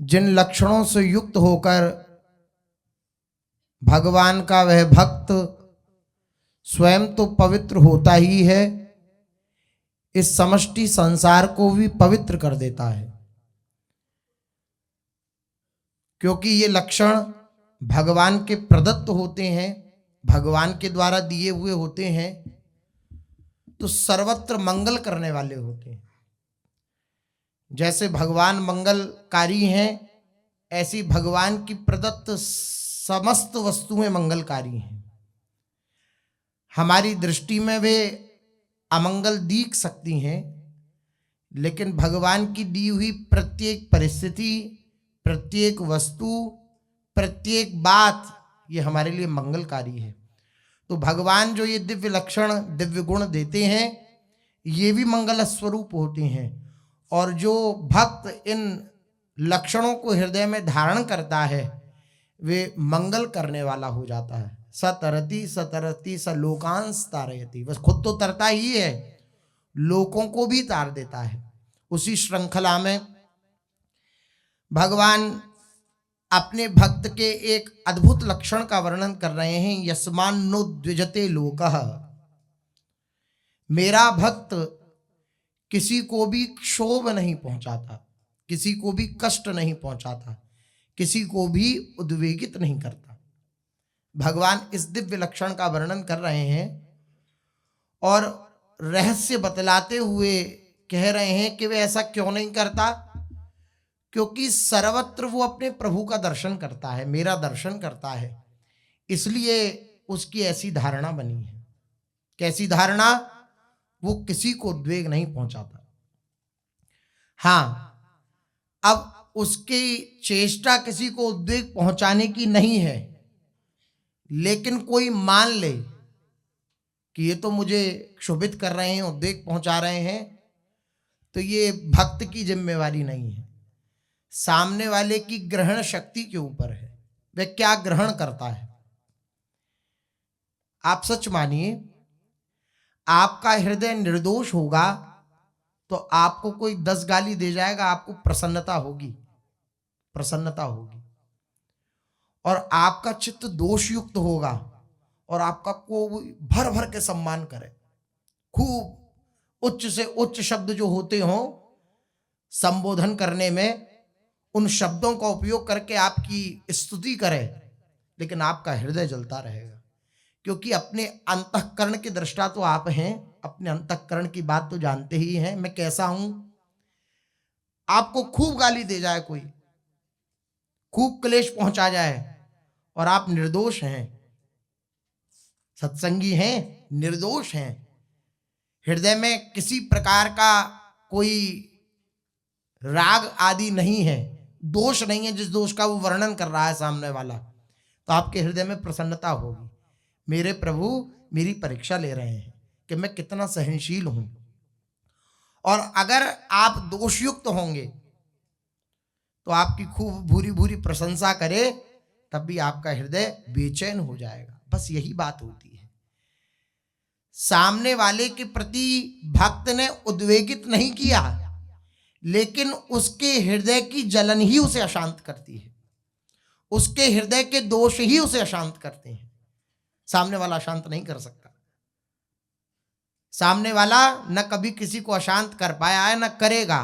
जिन लक्षणों से युक्त होकर भगवान का वह भक्त स्वयं तो पवित्र होता ही है, इस समष्टि संसार को भी पवित्र कर देता है। क्योंकि ये लक्षण भगवान के प्रदत्त होते हैं, भगवान के द्वारा दिए हुए होते हैं, तो सर्वत्र मंगल करने वाले होते हैं। जैसे भगवान मंगलकारी हैं, ऐसी भगवान की प्रदत्त समस्त वस्तुएं मंगलकारी हैं। हमारी दृष्टि में वे अमंगल दिख सकती हैं, लेकिन भगवान की दी हुई प्रत्येक परिस्थिति, प्रत्येक वस्तु, प्रत्येक बात ये हमारे लिए मंगलकारी है। तो भगवान जो ये दिव्य लक्षण, दिव्य गुण देते हैं, ये भी मंगल स्वरूप होते हैं। और जो भक्त इन लक्षणों को हृदय में धारण करता है, वे मंगल करने वाला हो जाता है। सतरति सतरति स लोकांश तारयति, बस खुद तो तरता ही है, लोकों को भी तार देता है। उसी श्रृंखला में भगवान अपने भक्त के एक अद्भुत लक्षण का वर्णन कर रहे हैं। यस्मान्नो द्विजते लोकः, मेरा भक्त किसी को भी क्षोभ नहीं पहुंचाता, किसी को भी कष्ट नहीं पहुंचाता, किसी को भी उद्वेगित नहीं करता। भगवान इस दिव्य लक्षण का वर्णन कर रहे हैं और रहस्य बतलाते हुए कह रहे हैं कि वे ऐसा क्यों नहीं करता, क्योंकि सर्वत्र वो अपने प्रभु का दर्शन करता है, मेरा दर्शन करता है, इसलिए उसकी ऐसी धारणा बनी है। कैसी धारणा? वो किसी को उद्वेग नहीं पहुंचाता। हाँ, अब उसकी चेष्टा किसी को उद्वेग पहुंचाने की नहीं है, लेकिन कोई मान ले कि ये तो मुझे क्षोभित कर रहे हैं, उद्वेग पहुंचा रहे हैं, तो ये भक्त की जिम्मेवारी नहीं है, सामने वाले की ग्रहण शक्ति के ऊपर है, वह क्या ग्रहण करता है। आप सच मानिए, आपका हृदय निर्दोष होगा तो आपको कोई 10 गाली दे जाएगा, आपको प्रसन्नता होगी, प्रसन्नता होगी। और आपका चित्त दोष युक्त होगा और आपका को भर भर के सम्मान करे, खूब उच्च से उच्च शब्द जो होते हों संबोधन करने में, उन शब्दों का उपयोग करके आपकी स्तुति करे, लेकिन आपका हृदय जलता रहेगा। क्योंकि अपने अंतःकरण की दृष्टा तो आप हैं, अपने अंतःकरण की बात तो जानते ही हैं, मैं कैसा हूं। आपको खूब गाली दे जाए कोई, खूब क्लेश पहुंचा जाए, और आप निर्दोष हैं, सत्संगी हैं, निर्दोष हैं, हृदय में किसी प्रकार का कोई राग आदि नहीं है, दोष नहीं है जिस दोष का वो वर्णन कर रहा है सामने वाला, तो आपके हृदय में प्रसन्नता होगी। मेरे प्रभु मेरी परीक्षा ले रहे हैं कि मैं कितना सहनशील हूं। और अगर आप दोषयुक्त होंगे तो आपकी खूब भूरी भूरी प्रशंसा करे, तब भी आपका हृदय बेचैन हो जाएगा। बस यही बात होती है। सामने वाले के प्रति भक्त ने उद्वेगित नहीं किया, लेकिन उसके हृदय की जलन ही उसे अशांत करती है, उसके हृदय के दोष ही उसे अशांत करते हैं। सामने वाला अशांत नहीं कर सकता। सामने वाला न कभी किसी को अशांत कर पाया है, न करेगा।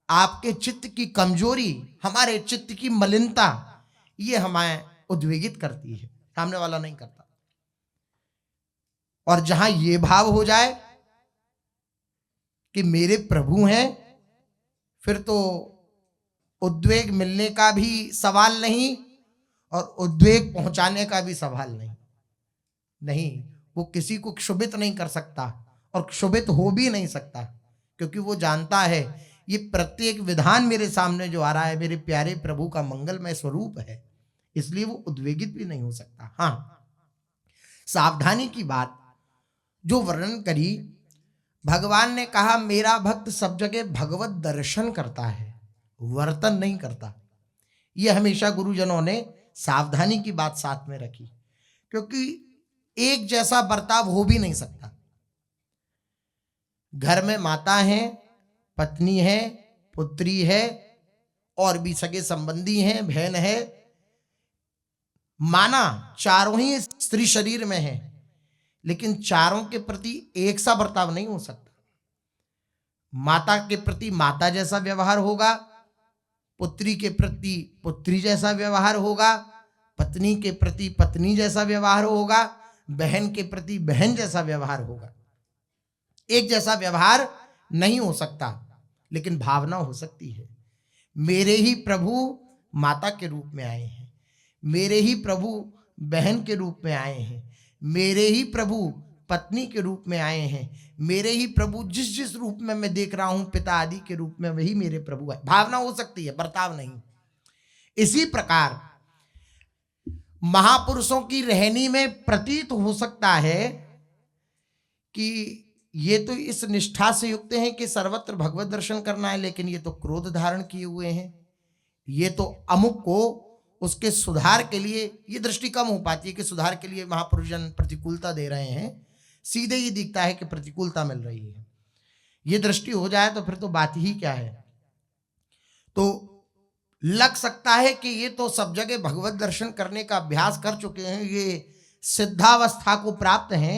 आपके चित्त की कमजोरी, हमारे चित्त की मलिनता, ये हमें उद्वेगित करती है, सामने वाला नहीं करता। और जहां ये भाव हो जाए कि मेरे प्रभु हैं, फिर तो उद्वेग मिलने का भी सवाल नहीं और उद्वेग पहुंचाने का भी सवाल नहीं। वो किसी को क्षुभित नहीं कर सकता और क्षुभित हो भी नहीं सकता, क्योंकि वो जानता है ये प्रत्येक विधान मेरे सामने जो आ रहा है मेरे प्यारे प्रभु का मंगलमय स्वरूप है, इसलिए वो उद्वेगित भी नहीं हो सकता। हाँ, सावधानी की बात जो वर्णन करी, भगवान ने कहा मेरा भक्त सब जगह भगवत दर्शन करता है, वर्तन नहीं करता। ये हमेशा गुरुजनों ने सावधानी की बात साथ में रखी, क्योंकि एक जैसा बर्ताव हो भी नहीं सकता। घर में माता है, पत्नी है, पुत्री है, और भी सगे संबंधी हैं, बहन है, माना चारों ही स्त्री शरीर में है, लेकिन चारों के प्रति एक सा बर्ताव नहीं हो सकता। माता के प्रति माता जैसा व्यवहार होगा, पुत्री के प्रति पुत्री जैसा व्यवहार होगा, पत्नी के प्रति पत्नी जैसा व्यवहार होगा, बहन के प्रति बहन जैसा व्यवहार होगा। एक जैसा व्यवहार नहीं हो सकता, लेकिन भावना हो सकती है। मेरे ही प्रभु माता के रूप में आए हैं, मेरे ही प्रभु बहन के रूप में आए हैं, मेरे ही प्रभु पत्नी के रूप में आए हैं, मेरे ही प्रभु जिस जिस रूप में मैं देख रहा हूं पिता आदि के रूप में, वही मेरे प्रभु है। भावना हो सकती है, बर्ताव नहीं। इसी प्रकार महापुरुषों की रहनी में प्रतीत हो सकता है कि ये तो इस निष्ठा से युक्त हैं कि सर्वत्र भगवत दर्शन करना है, लेकिन ये तो क्रोध धारण किए हुए हैं, ये तो अमुक को उसके सुधार के लिए, ये दृष्टि कम हो पाती है कि सुधार के लिए महापुरुष जन प्रतिकूलता दे रहे हैं, सीधे ही दिखता है कि प्रतिकूलता मिल रही है। ये दृष्टि हो जाए तो फिर तो बात ही क्या है। तो लग सकता है कि ये तो सब जगह भगवत दर्शन करने का अभ्यास कर चुके हैं, ये सिद्धावस्था को प्राप्त हैं,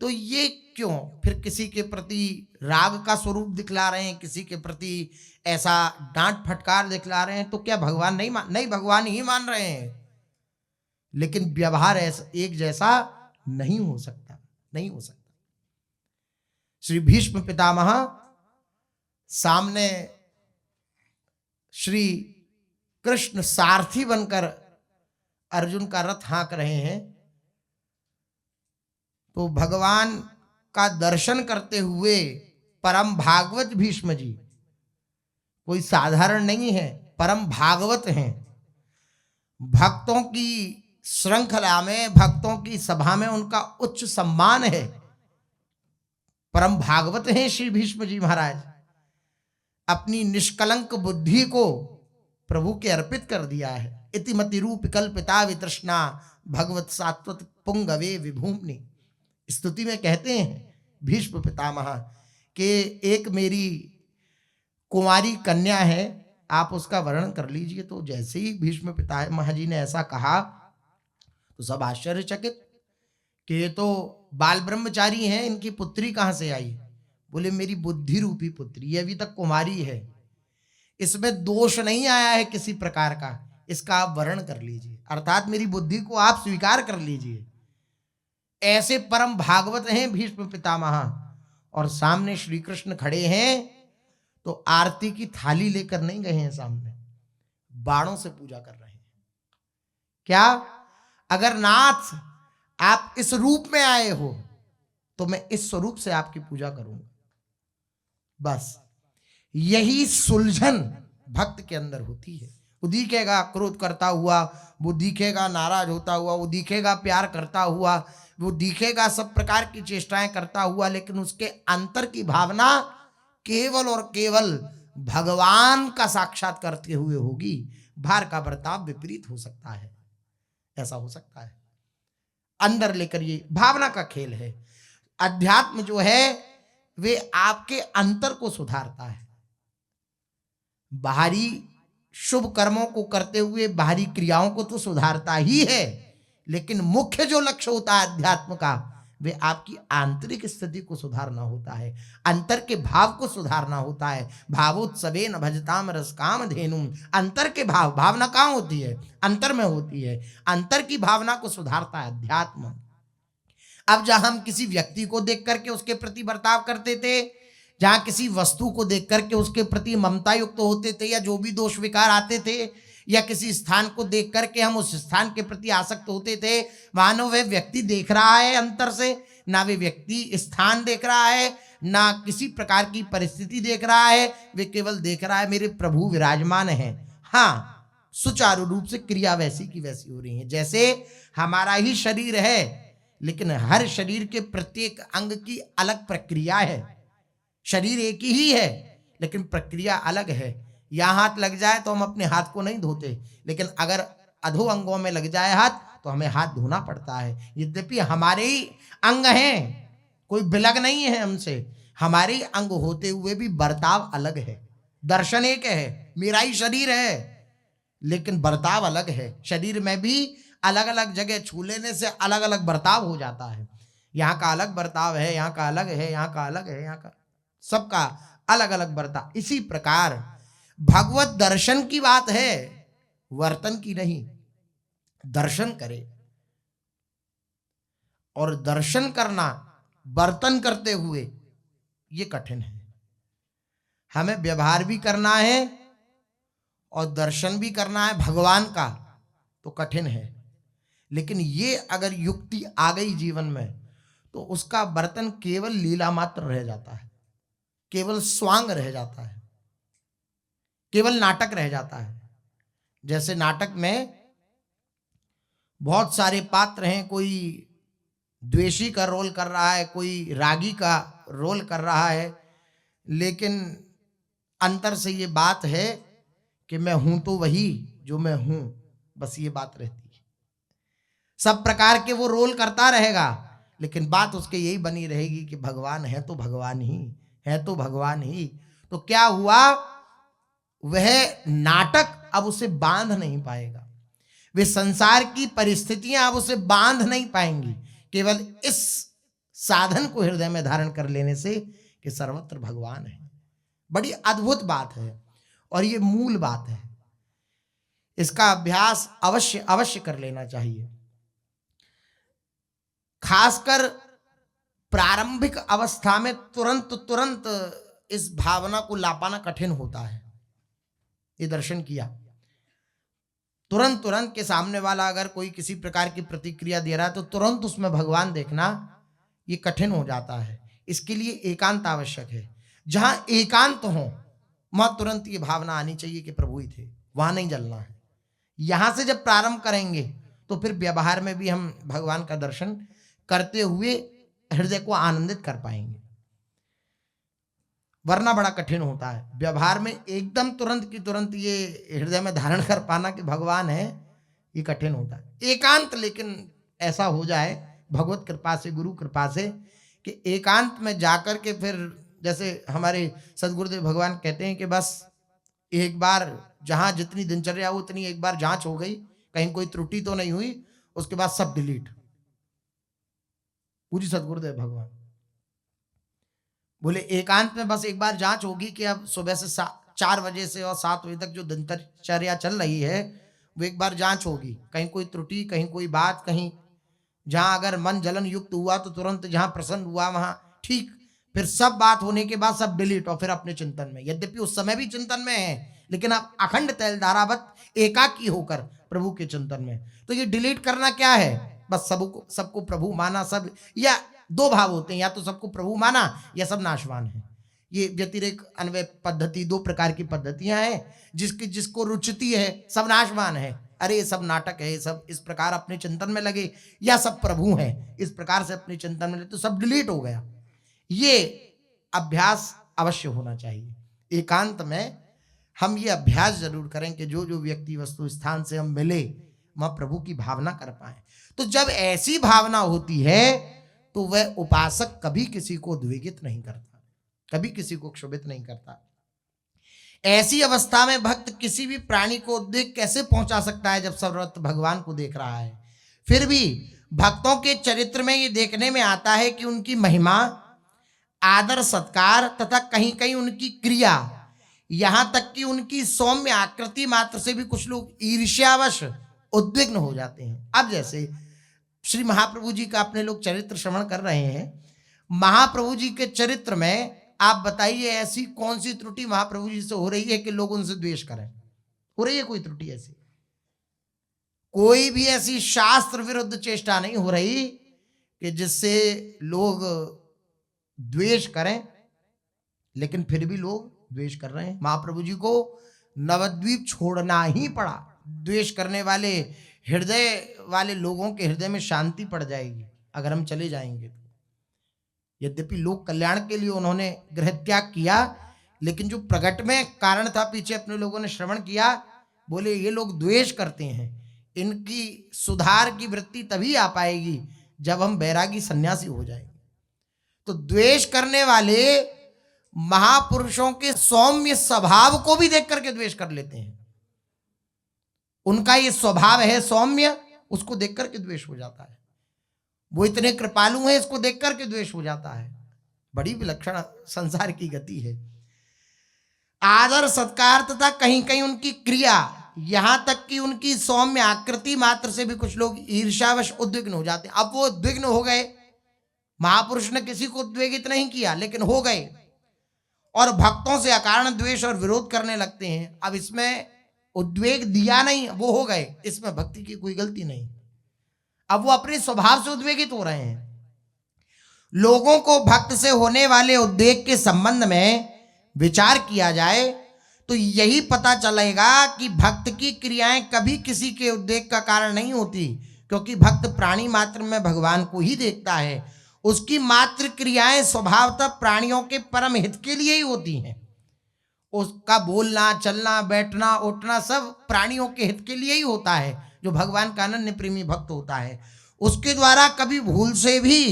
तो ये क्यों फिर किसी के प्रति राग का स्वरूप दिखला रहे हैं, किसी के प्रति ऐसा डांट फटकार दिखला रहे हैं? तो क्या भगवान नहीं, भगवान ही मान रहे हैं, लेकिन व्यवहार ऐसा एक जैसा नहीं हो सकता, नहीं हो सकता। श्री भीष्म पितामह सामने श्री कृष्ण सारथी बनकर अर्जुन का रथ हाँक रहे हैं, तो भगवान का दर्शन करते हुए परम भागवत भीष्म जी कोई साधारण नहीं है, परम भागवत हैं। भक्तों की श्रृंखला में, भक्तों की सभा में उनका उच्च सम्मान है। परम भागवत हैं श्री भीष्म जी महाराज। अपनी निष्कलंक बुद्धि को प्रभु के अर्पित कर दिया है। इतिमति रूप कल्पिता वितृष्णा भगवत सात्वत पुंगवे विभूमनि। स्तुति में कहते हैं भीष्म पितामह कि एक मेरी कुंवारी कन्या है, आप उसका वर्णन कर लीजिए। तो जैसे ही भीष्म पितामह जी ने ऐसा कहा तो सब आश्चर्यचकित कि ये तो बाल ब्रह्मचारी हैं, इनकी पुत्री कहाँ से आई? बोले मेरी बुद्धि रूपी पुत्री, ये अभी तक कुमारी है, इसमें दोष नहीं आया है किसी प्रकार का, इसका आप वर्णन कर लीजिए, अर्थात मेरी बुद्धि को आप स्वीकार कर लीजिए। ऐसे परम भागवत हैं भीष्म पितामह। और सामने श्री कृष्ण खड़े हैं तो आरती की थाली लेकर नहीं गए हैं सामने, बाणों से पूजा कर रहे हैं। क्या अगर नाथ आप इस रूप में आए हो तो मैं इस स्वरूप से आपकी पूजा करूंगा। बस यही सुलझन भक्त के अंदर होती है। वो दिखेगा क्रोध करता हुआ, वो दिखेगा नाराज होता हुआ, वो दिखेगा प्यार करता हुआ, वो दिखेगा सब प्रकार की चेष्टाएं करता हुआ, लेकिन उसके अंतर की भावना केवल और केवल भगवान का साक्षात करते हुए होगी। बाहर का बर्ताव विपरीत हो सकता है, ऐसा हो सकता है। अंदर लेकर ये भावना का खेल है। अध्यात्म जो है वे आपके अंतर को सुधारता है। बाहरी शुभ कर्मों को करते हुए बाहरी क्रियाओं को तो सुधारता ही है, लेकिन मुख्य जो लक्ष्य होता है अध्यात्म का, वे आपकी आंतरिक स्थिति को सुधारना होता है, अंतर के भाव को सुधारना होता है। भावोत्सवेन भजताम रसकाम धेनुम। अंतर के भाव, भावना कहाँ होती है? अंतर में होती है। अंतर की भावना को सुधारता है अध्यात्म। अब जहां हम किसी व्यक्ति को देख करके उसके प्रति बर्ताव करते थे, जहां किसी वस्तु को देख करके उसके प्रति ममता युक्त होते थे, या जो भी दोष विकार आते थे, या किसी स्थान को देख करके हम उस स्थान के प्रति आसक्त होते थे, मानो वह व्यक्ति देख रहा है अंतर से, ना वे व्यक्ति स्थान देख रहा है, ना किसी प्रकार की परिस्थिति देख रहा है, वे केवल देख रहा है मेरे प्रभु विराजमान हैं। हाँ, सुचारू रूप से क्रिया वैसी की वैसी हो रही है। जैसे हमारा ही शरीर है, लेकिन हर शरीर के प्रत्येक अंग की अलग प्रक्रिया है। शरीर एक ही है, लेकिन प्रक्रिया अलग है। यहाँ हाथ लग जाए तो हम अपने हाथ को नहीं धोते, लेकिन अगर अधो अंगों में लग जाए हाथ तो हमें हाथ धोना पड़ता है। यद्यपि हमारे ही अंग हैं, कोई बिलग नहीं है हमसे, हमारे अंग होते हुए भी बर्ताव अलग है। दर्शन एक है, मेरा ही शरीर है, लेकिन बर्ताव अलग है। शरीर में भी अलग अलग जगह छू लेने से अलग अलग बर्ताव हो जाता है। यहाँ का अलग बर्ताव है, यहाँ का अलग है, यहाँ का अलग है, यहाँ का सबका अलग अलग बर्ताव। इसी प्रकार भगवत दर्शन की बात है, वर्तन की नहीं। दर्शन करे, और दर्शन करना वर्तन करते हुए ये कठिन है। हमें व्यवहार भी करना है और दर्शन भी करना है भगवान का, तो कठिन है। लेकिन ये अगर युक्ति आ गई जीवन में, तो उसका वर्तन केवल लीला मात्र रह जाता है, केवल स्वांग रह जाता है, केवल नाटक रह जाता है। जैसे नाटक में बहुत सारे पात्र हैं, कोई द्वेषी का रोल कर रहा है, कोई रागी का रोल कर रहा है, लेकिन अंतर से ये बात है कि मैं हूं तो वही जो मैं हूं, बस ये बात रहती है। सब प्रकार के वो रोल करता रहेगा, लेकिन बात उसके यही बनी रहेगी कि भगवान है तो भगवान ही है, तो भगवान ही। तो क्या हुआ, वह नाटक अब उसे बांध नहीं पाएगा, वे संसार की परिस्थितियां अब उसे बांध नहीं पाएंगी, केवल इस साधन को हृदय में धारण कर लेने से कि सर्वत्र भगवान है। बड़ी अद्भुत बात है और ये मूल बात है। इसका अभ्यास अवश्य अवश्य कर लेना चाहिए। खासकर प्रारंभिक अवस्था में तुरंत तुरंत इस भावना को ला पाना कठिन होता है। ये दर्शन किया, तुरंत तुरंत के सामने वाला अगर कोई किसी प्रकार की प्रतिक्रिया दे रहा है तो तुरंत उसमें भगवान देखना ये कठिन हो जाता है। इसके लिए एकांत आवश्यक है। जहां एकांत हो वहां तुरंत ये भावना आनी चाहिए कि प्रभु ही थे, वहां नहीं जलना है। यहां से जब प्रारंभ करेंगे तो फिर व्यवहार में भी हम भगवान का दर्शन करते हुए हृदय को आनंदित कर पाएंगे, वरना बड़ा कठिन होता है। व्यवहार में एकदम तुरंत की तुरंत ये हृदय में धारण कर पाना कि भगवान है, ये कठिन होता है। एकांत लेकिन ऐसा हो जाए भगवत कृपा से, गुरु कृपा से, कि एकांत में जाकर के फिर जैसे हमारे सदगुरुदेव भगवान कहते हैं कि बस एक बार जहां जितनी दिनचर्या हो उतनी एक बार जांच हो गई, कहीं कोई त्रुटि तो नहीं हुई, उसके बाद सब डिलीट। पूरी सदगुरुदेव भगवान बोले एकांत में बस एक बार जांच होगी कि अब सुबह से 4 बजे से और 7 बजे तक जो दिनचर्या चल रही है वो एक बार जांच होगी, कहीं कोई त्रुटि, कहीं कोई बात, कहीं जहां अगर मन जलन युक्त हुआ तो तुरंत जहां प्रसन्न हुआ वहां ठीक, फिर सब बात होने के बाद सब डिलीट और फिर अपने चिंतन में। यद्यपि उस समय भी चिंतन में है, लेकिन आप अखंड तैल धारावत एकाकी होकर प्रभु के चिंतन में। तो ये डिलीट करना क्या है, बस सबको प्रभु माना। सब या दो भाव होते हैं, या तो सबको प्रभु माना या सब नाशवान है। ये व्यतिरेक अन्वय पद्धति, 2 प्रकार की पद्धतियां हैं। जिसको रुचती है सब नाशवान है, अरे ये सब नाटक है, ये सब इस प्रकार अपने चिंतन में लगे, या सब प्रभु हैं इस प्रकार से अपने चिंतन में लगे, तो सब डिलीट हो गया। ये अभ्यास अवश्य होना चाहिए। एकांत में हम ये अभ्यास जरूर करें कि जो जो व्यक्ति वस्तु स्थान से हम मिले वहां प्रभु की भावना कर पाए। तो जब ऐसी भावना होती है तो वह उपासक कभी किसी को उद्वेगित नहीं करता, कभी किसी को क्षुभित नहीं करता। ऐसी अवस्था में भक्त किसी भी प्राणी को उद्वेग कैसे पहुंचा सकता है जब सर्वत्र भगवान को देख रहा है। फिर भी भक्तों के चरित्र में ये देखने में आता है कि उनकी महिमा, आदर सत्कार तथा कहीं कहीं उनकी क्रिया, यहां तक कि उनकी सौम्य आकृति मात्र से भी कुछ लोग ईर्ष्यावश उद्विग्न हो जाते हैं। अब जैसे श्री महाप्रभु जी का अपने लोग चरित्र श्रवण कर रहे हैं, महाप्रभु जी के चरित्र में आप बताइए ऐसी कौन सी त्रुटि महाप्रभु जी से हो रही है कि लोग उनसे द्वेष करें? हो रही है कोई त्रुटि ऐसी? कोई भी ऐसी शास्त्र विरुद्ध चेष्टा नहीं हो रही कि जिससे लोग द्वेष करें, लेकिन फिर भी लोग द्वेष कर रहे हैं। महाप्रभु जी को नवद्वीप छोड़ना ही पड़ा। द्वेष करने वाले हृदय वाले लोगों के हृदय में शांति पड़ जाएगी अगर हम चले जाएंगे तो। यद्यपि लोक कल्याण के लिए उन्होंने गृह त्याग किया, लेकिन जो प्रगट में कारण था, पीछे अपने लोगों ने श्रवण किया, बोले ये लोग द्वेष करते हैं, इनकी सुधार की वृत्ति तभी आ पाएगी जब हम बैरागी सन्यासी हो जाएंगे। तो द्वेष करने वाले महापुरुषों के सौम्य स्वभाव को भी देख करके द्वेष कर लेते हैं। उनका ये स्वभाव है सौम्य, उसको देख करके द्वेष हो जाता है। वो इतने कृपालु हैं, इसको देख करके द्वेष हो जाता है। बड़ी विलक्षण संसार की गति है। आदर सत्कार तथा कहीं कहीं उनकी क्रिया, यहां तक कि उनकी सौम्य आकृति मात्र से भी कुछ लोग ईर्ष्यावश उद्विग्न हो जाते हैं। अब वो उद्विग्न हो गए, महापुरुष ने किसी को उद्वेगित नहीं किया लेकिन हो गए, और भक्तों से अकारण द्वेष और विरोध करने लगते हैं। अब इसमें उद्वेग दिया नहीं, वो हो गए, इसमें भक्ति की कोई गलती नहीं। अब वो अपने स्वभाव से उद्वेगित हो रहे हैं। लोगों को भक्त से होने वाले उद्वेग के संबंध में विचार किया जाए तो यही पता चलेगा कि भक्त की क्रियाएं कभी किसी के उद्वेग का कारण नहीं होती, क्योंकि भक्त प्राणी मात्र में भगवान को ही देखता है। उसकी मात्र क्रियाएं स्वभावतः प्राणियों के परम हित के लिए ही होती हैं। उसका बोलना, चलना, बैठना, उठना सब प्राणियों के हित के लिए ही होता है। जो भगवान का अनन्य प्रेमी भक्त होता है, उसके द्वारा कभी भूल से भी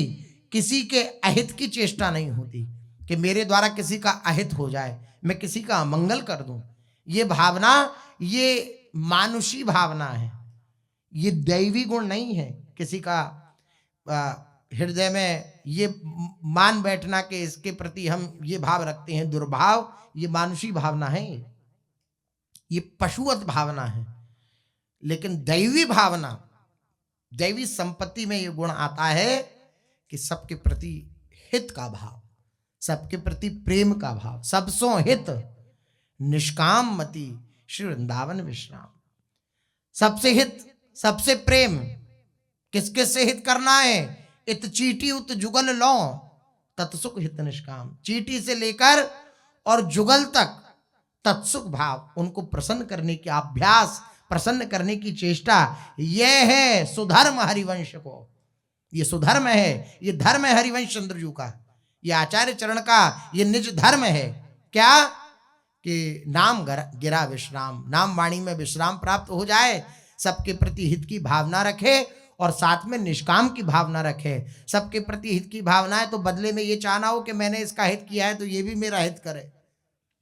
किसी के अहित की चेष्टा नहीं होती कि मेरे द्वारा किसी का अहित हो जाए, मैं किसी का अमंगल कर दूं। ये भावना, ये मानुषी भावना है, ये दैवी गुण नहीं है। किसी का हृदय में ये मान बैठना कि इसके प्रति हम ये भाव रखते हैं, दुर्भाव, ये मानुषी भावना है, ये पशुवत भावना है। लेकिन दैवी भावना, दैवी संपत्ति में ये गुण आता है कि सबके प्रति हित का भाव, सबके प्रति प्रेम का भाव, सबसो हित निष्काम मति श्री वृंदावन विश्राम। सबसे हित, सबसे प्रेम, किसके से हित करना है? इत चीटी उत जुगल लो तत्सुख हित निष्काम। चीटी से लेकर और जुगल तक तत्सुख भाव, उनको प्रसन्न करने की अभ्यास, प्रसन्न करने की चेष्टा, यह है सुधर्म हरिवंश को। ये सुधर्म है, ये धर्म है हरिवंश चंद्रजू का, ये आचार्य चरण का ये निज धर्म है। क्या कि नाम गिरा विश्राम, नाम वाणी में विश्राम प्राप्त हो जाए, सबके प्रति हित की भावना रखे और साथ में निष्काम की भावना रखे। सबके प्रति हित की भावना है तो बदले में ये चाहना हो कि मैंने इसका हित किया है तो ये भी मेरा हित करे,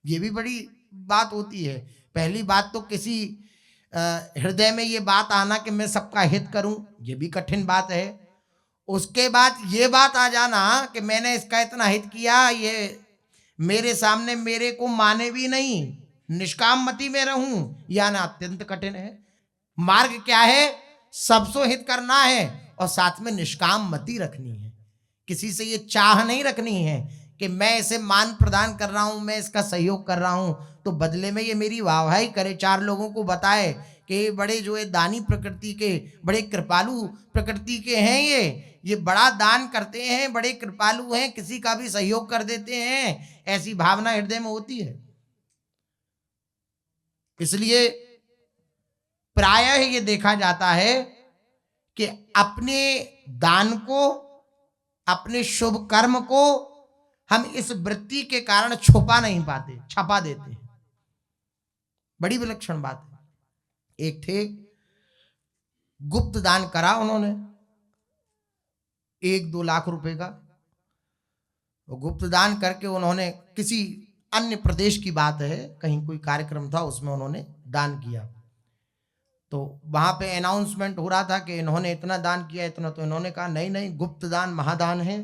ये भी बड़ी बात होती है। पहली बात तो किसी हृदय में ये बात आना कि मैं सबका हित करूं, ये भी कठिन बात है। उसके बाद ये बात आ जाना कि मैंने इसका इतना हित किया, ये मेरे सामने मेरे को माने भी नहीं, निष्काम मति में रहूं, या ना अत्यंत कठिन है। मार्ग क्या है? सबसो हित करना है और साथ में निष्काम मति रखनी है। किसी से ये चाह नहीं रखनी है कि मैं इसे मान प्रदान कर रहा हूं, मैं इसका सहयोग कर रहा हूं तो बदले में ये मेरी वाहवाही करे, चार लोगों को बताए कि बड़े जो है दानी प्रकृति के, बड़े कृपालु प्रकृति के हैं, ये बड़ा दान करते हैं, बड़े कृपालु हैं, किसी का भी सहयोग कर देते हैं, ऐसी भावना हृदय में होती है। इसलिए प्रायः ये देखा जाता है कि अपने दान को, अपने शुभ कर्म को हम इस वृत्ति के कारण छुपा नहीं पाते, छपा देते हैं। बड़ी विलक्षण बात है। एक थे गुप्त दान करा उन्होंने 1-2 लाख रुपए का, गुप्त दान करके उन्होंने किसी अन्य प्रदेश की बात है, कहीं कोई कार्यक्रम था उसमें उन्होंने दान किया। तो वहां पे अनाउंसमेंट हो रहा था कि इन्होंने इतना दान किया, इतना। तो इन्होंने कहा नहीं नहीं, गुप्त दान महादान है,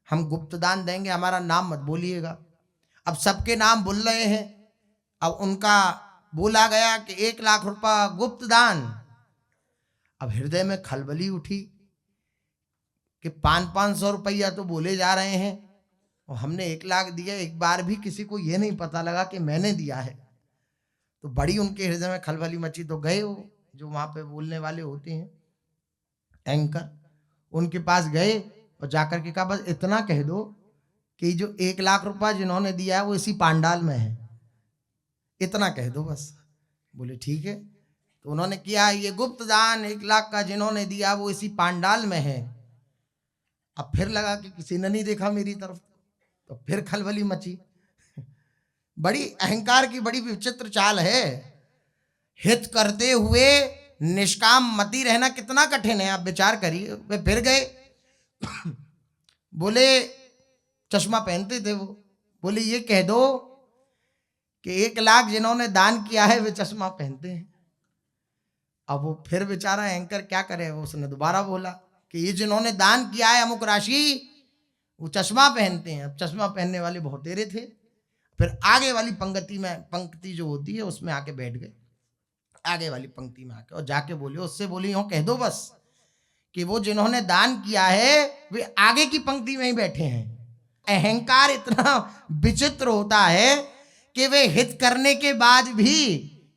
हम गुप्त दान देंगे, हमारा नाम मत बोलिएगा। अब सबके नाम बोल रहे हैं, अब उनका बोला गया कि 1 लाख रुपया गुप्त दान। अब हृदय में खलबली उठी कि 500-500 रुपया तो बोले जा रहे हैं और हमने 1 लाख दिया, एक बार भी किसी को ये नहीं पता लगा कि मैंने दिया है। तो बड़ी उनके हृदय में खलबली मची। तो गए वो जो वहां पे बोलने वाले होते हैं, एंकर, उनके पास गए और जाकर के कहा बस इतना कह दो कि जो 1 लाख रुपया जिन्होंने दिया है वो इसी पांडाल में है, इतना कह दो बस। बोले ठीक है। तो उन्होंने किया, ये गुप्त दान 1 लाख का जिन्होंने दिया वो इसी पांडाल में है। अब फिर लगा कि किसी ने नहीं देखा मेरी तरफ, तो फिर खलबली मची। बड़ी अहंकार की बड़ी विचित्र चाल है। हित करते हुए निष्काम मति रहना कितना कठिन है, आप विचार करिए। वे फिर गए, बोले चश्मा पहनते थे वो, बोले ये कह दो कि 1 लाख जिन्होंने दान किया है वे चश्मा पहनते हैं। अब वो फिर बेचारा एंकर क्या करे, उसने दोबारा बोला कि ये जिन्होंने दान किया है अमुक राशि वो चश्मा पहनते हैं। अब चश्मा पहनने वाले बहुत तेरे थे, फिर आगे वाली पंक्ति जो होती है उसमें आके बैठ गए, आगे वाली पंक्ति में आके, और जाके बोले, उससे बोली यूं कह दो बस कि वो जिन्होंने दान किया है वे आगे की पंक्ति में ही बैठे हैं। अहंकार इतना विचित्र होता है कि वे हित करने के बाद भी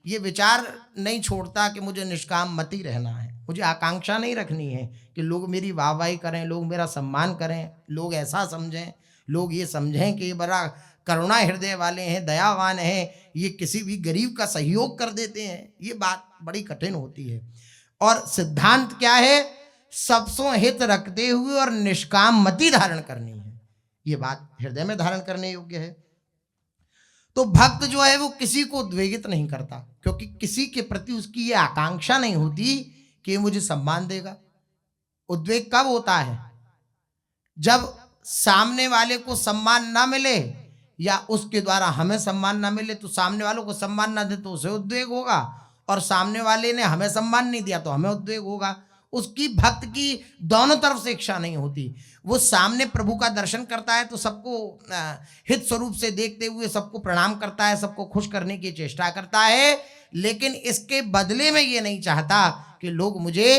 ये विचार नहीं छोड़ता कि मुझे निष्काम मति रहना है, मुझे आकांक्षा नहीं रखनी है कि लोग मेरी वाहवाही करें, लोग मेरा सम्मान करें, लोग ऐसा समझें, लोग ये समझें कि ये बड़ा करुणा हृदय वाले हैं, दयावान हैं, ये किसी भी गरीब का सहयोग कर देते हैं। ये बात बड़ी कठिन होती है। और सिद्धांत क्या है? सबसों हित रखते हुए और निष्काम मति धारण करनी है। ये बात हृदय में धारण करने योग्य है। तो भक्त जो है वो किसी को उद्वेगित नहीं करता, क्योंकि किसी के प्रति उसकी ये आकांक्षा नहीं होती कि मुझे सम्मान देगा। उद्वेग कब होता है? जब सामने वाले को सम्मान ना मिले या उसके द्वारा हमें सम्मान ना मिले। तो सामने वालों को सम्मान ना दे तो उसे उद्वेग होगा, और सामने वाले ने हमें सम्मान नहीं दिया तो हमें उद्वेग होगा। उसकी भक्त की दोनों तरफ से इच्छा नहीं होती। वो सामने प्रभु का दर्शन करता है तो सबको हित स्वरूप से देखते हुए सबको प्रणाम करता है, सबको खुश करने की चेष्टा करता है, लेकिन इसके बदले में ये नहीं चाहता कि लोग मुझे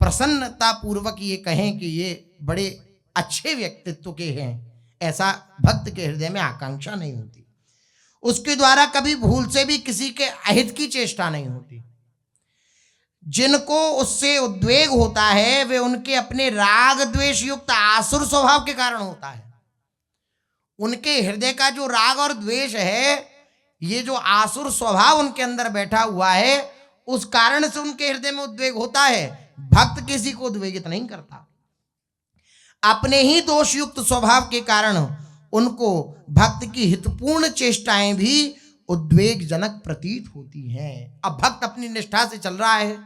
प्रसन्नता पूर्वक ये कहें कि ये बड़े अच्छे व्यक्तित्व के हैं। ऐसा भक्त के हृदय में आकांक्षा नहीं होती। उसके द्वारा कभी भूल से भी किसी के अहित की चेष्टा नहीं होती। जिनको उससे उद्वेग होता है वे उनके अपने राग द्वेष युक्त आसुर स्वभाव के कारण होता है। उनके हृदय का जो राग और द्वेष है, ये जो आसुर स्वभाव उनके अंदर बैठा हुआ है, उस कारण से उनके हृदय में उद्वेग होता है। भक्त किसी को उद्वेगित नहीं करता। अपने ही दोष युक्त स्वभाव के कारण उनको भक्त की हितपूर्ण चेष्टाएं भी उद्वेगजनक प्रतीत होती हैं। अब भक्त अपनी निष्ठा से चल रहा है,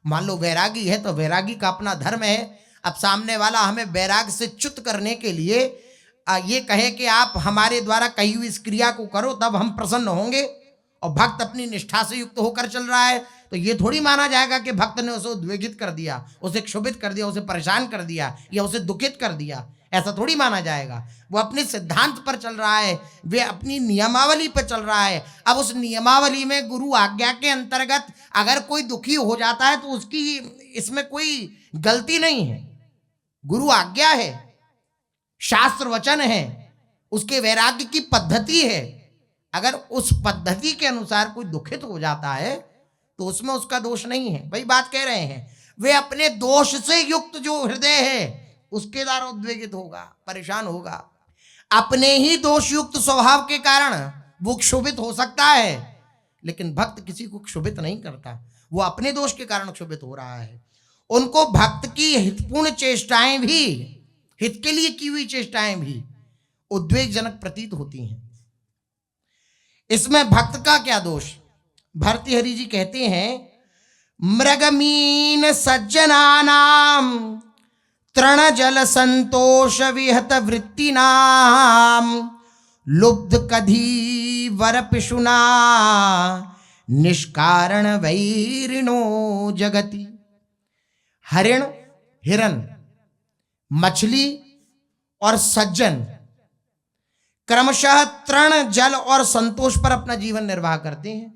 मान लो वैरागी है तो वैरागी का अपना धर्म है। अब सामने वाला हमें वैराग से च्युत करने के लिए ये कहे कि आप हमारे द्वारा कही हुई इस क्रिया को करो तब हम प्रसन्न होंगे, और भक्त अपनी निष्ठा से युक्त होकर चल रहा है, तो ये थोड़ी माना जाएगा कि भक्त ने उसे उद्वेगित कर दिया, उसे क्षोभित कर दिया, उसे परेशान कर दिया या उसे दुखित कर दिया। ऐसा थोड़ी माना जाएगा। वो अपने सिद्धांत पर चल रहा है, वे अपनी नियमावली पर चल रहा है। अब उस नियमावली में गुरु आज्ञा के अंतर्गत अगर कोई दुखी हो जाता है तो उसकी इसमें कोई गलती नहीं है। गुरु आज्ञा है, शास्त्र वचन है, उसके वैराग्य की पद्धति है। अगर उस पद्धति के अनुसार कोई दुखित हो जाता है तो उसमें उसका दोष नहीं है। वही बात कह रहे हैं, वे अपने दोष से युक्त जो हृदय है उसके द्वारा उद्वेगित होगा, परेशान होगा। अपने ही दोष युक्त स्वभाव के कारण वो क्षोभित हो सकता है, लेकिन भक्त किसी को क्षोभित नहीं करता। वो अपने दोष के कारण क्षोभित हो रहा है। उनको भक्त की हितपूर्ण चेष्टाएं भी, हित के लिए की हुई चेष्टाएं भी उद्वेगजनक प्रतीत होती हैं। इसमें भक्त का क्या दोष? भर्तृहरि जी कहते हैं, मृगमीन सज्जनानाम तृण जल संतोष विहत वृत्ति नाम लुब्ध कधी वर पिशुना निष्कारण वैरिणो जगति। हरिण, हिरन, मछली और सज्जन क्रमशः तृण, जल और संतोष पर अपना जीवन निर्वाह करते हैं।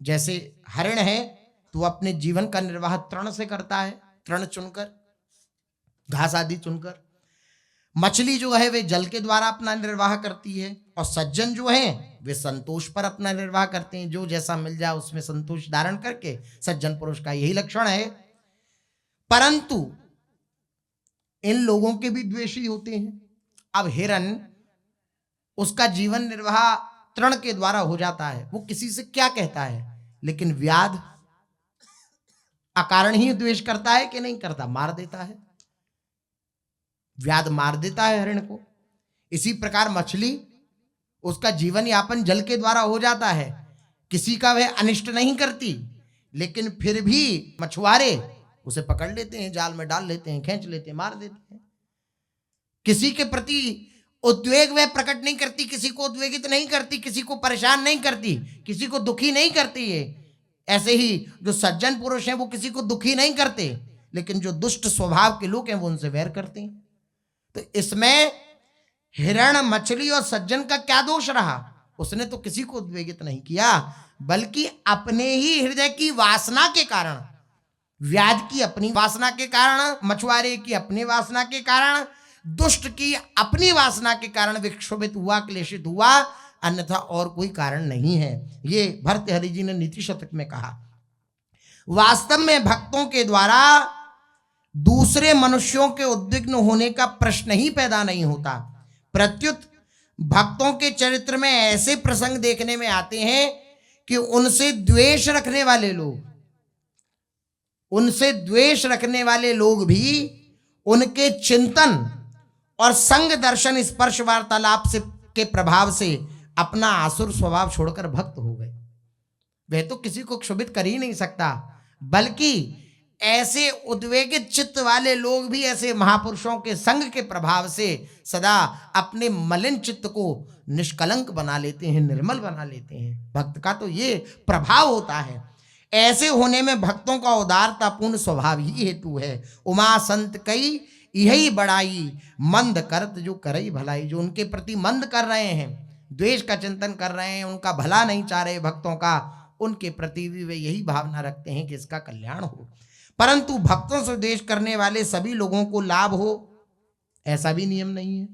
जैसे हरिण है तो वह अपने जीवन का निर्वाह तृण से करता है, तृण चुनकर, घास आदि चुनकर। मछली जो है वे जल के द्वारा अपना निर्वाह करती है, और सज्जन जो हैं वे संतोष पर अपना निर्वाह करते हैं। जो जैसा मिल जाए उसमें संतोष धारण करके सज्जन पुरुष का यही लक्षण है। परंतु इन लोगों के भी द्वेषी होते हैं। अब हिरन, उसका जीवन निर्वाह तृण के द्वारा हो जाता है, वो किसी से क्या कहता है, लेकिन व्याध अकारण ही द्वेष करता है कि नहीं करता? मार देता है, व्याध मार देता है हरिण को। इसी प्रकार मछली, उसका जीवन यापन जल के द्वारा हो जाता है, किसी का वह अनिष्ट नहीं करती, लेकिन फिर भी मछुआरे उसे पकड़ लेते हैं, जाल में डाल लेते हैं, खींच लेते हैं, मार देते हैं। किसी के प्रति उद्वेग वह प्रकट नहीं करती, किसी को उद्वेगित नहीं करती, किसी को परेशान नहीं करती, किसी को दुखी नहीं करती है। ऐसे ही जो सज्जन पुरुष हैं वो किसी को दुखी नहीं करते, लेकिन जो दुष्ट स्वभाव के लोग हैं वो उनसे वैर करते हैं। तो इसमें हिरण, मछली और सज्जन का क्या दोष रहा? उसने तो किसी को उद्वेगित नहीं किया, बल्कि अपने ही हृदय की वासना के कारण, व्याध की अपनी वासना के कारण, मछुआरे की अपनी वासना के कारण, दुष्ट की अपनी वासना के कारण विक्षोभित हुआ, क्लेशित हुआ, अन्यथा और कोई कारण नहीं है। ये भर्तृहरि जी ने नीति शतक में कहा। वास्तव में भक्तों के द्वारा दूसरे मनुष्यों के उद्विग्न होने का प्रश्न ही पैदा नहीं होता। प्रत्युत भक्तों के चरित्र में ऐसे प्रसंग देखने में आते हैं कि उनसे द्वेष रखने वाले लोग भी उनके चिंतन और संग दर्शन स्पर्श वार्तालाप से के प्रभाव से अपना आसुर स्वभाव छोड़कर भक्त हो गए। वह तो किसी को क्षोभित कर ही नहीं सकता, बल्कि ऐसे उद्वेगित चित्त वाले लोग भी ऐसे महापुरुषों के संग के प्रभाव से सदा अपने मलिन चित्त को निष्कलंक बना लेते हैं, निर्मल बना लेते हैं। भक्त का तो ये प्रभाव होता है। ऐसे होने में भक्तों का उदारतापूर्ण स्वभाव ही हेतु है। उमा संत कई यही बड़ाई, मंद करत जो करई भलाई। जो उनके प्रति मंद कर रहे हैं, द्वेष का चिंतन कर रहे हैं, उनका भला नहीं चाह रहे भक्तों का, उनके प्रति भी वे यही भावना रखते हैं कि इसका कल्याण हो। परंतु भक्तों से द्वेष करने वाले सभी लोगों को लाभ हो, ऐसा भी नियम नहीं है।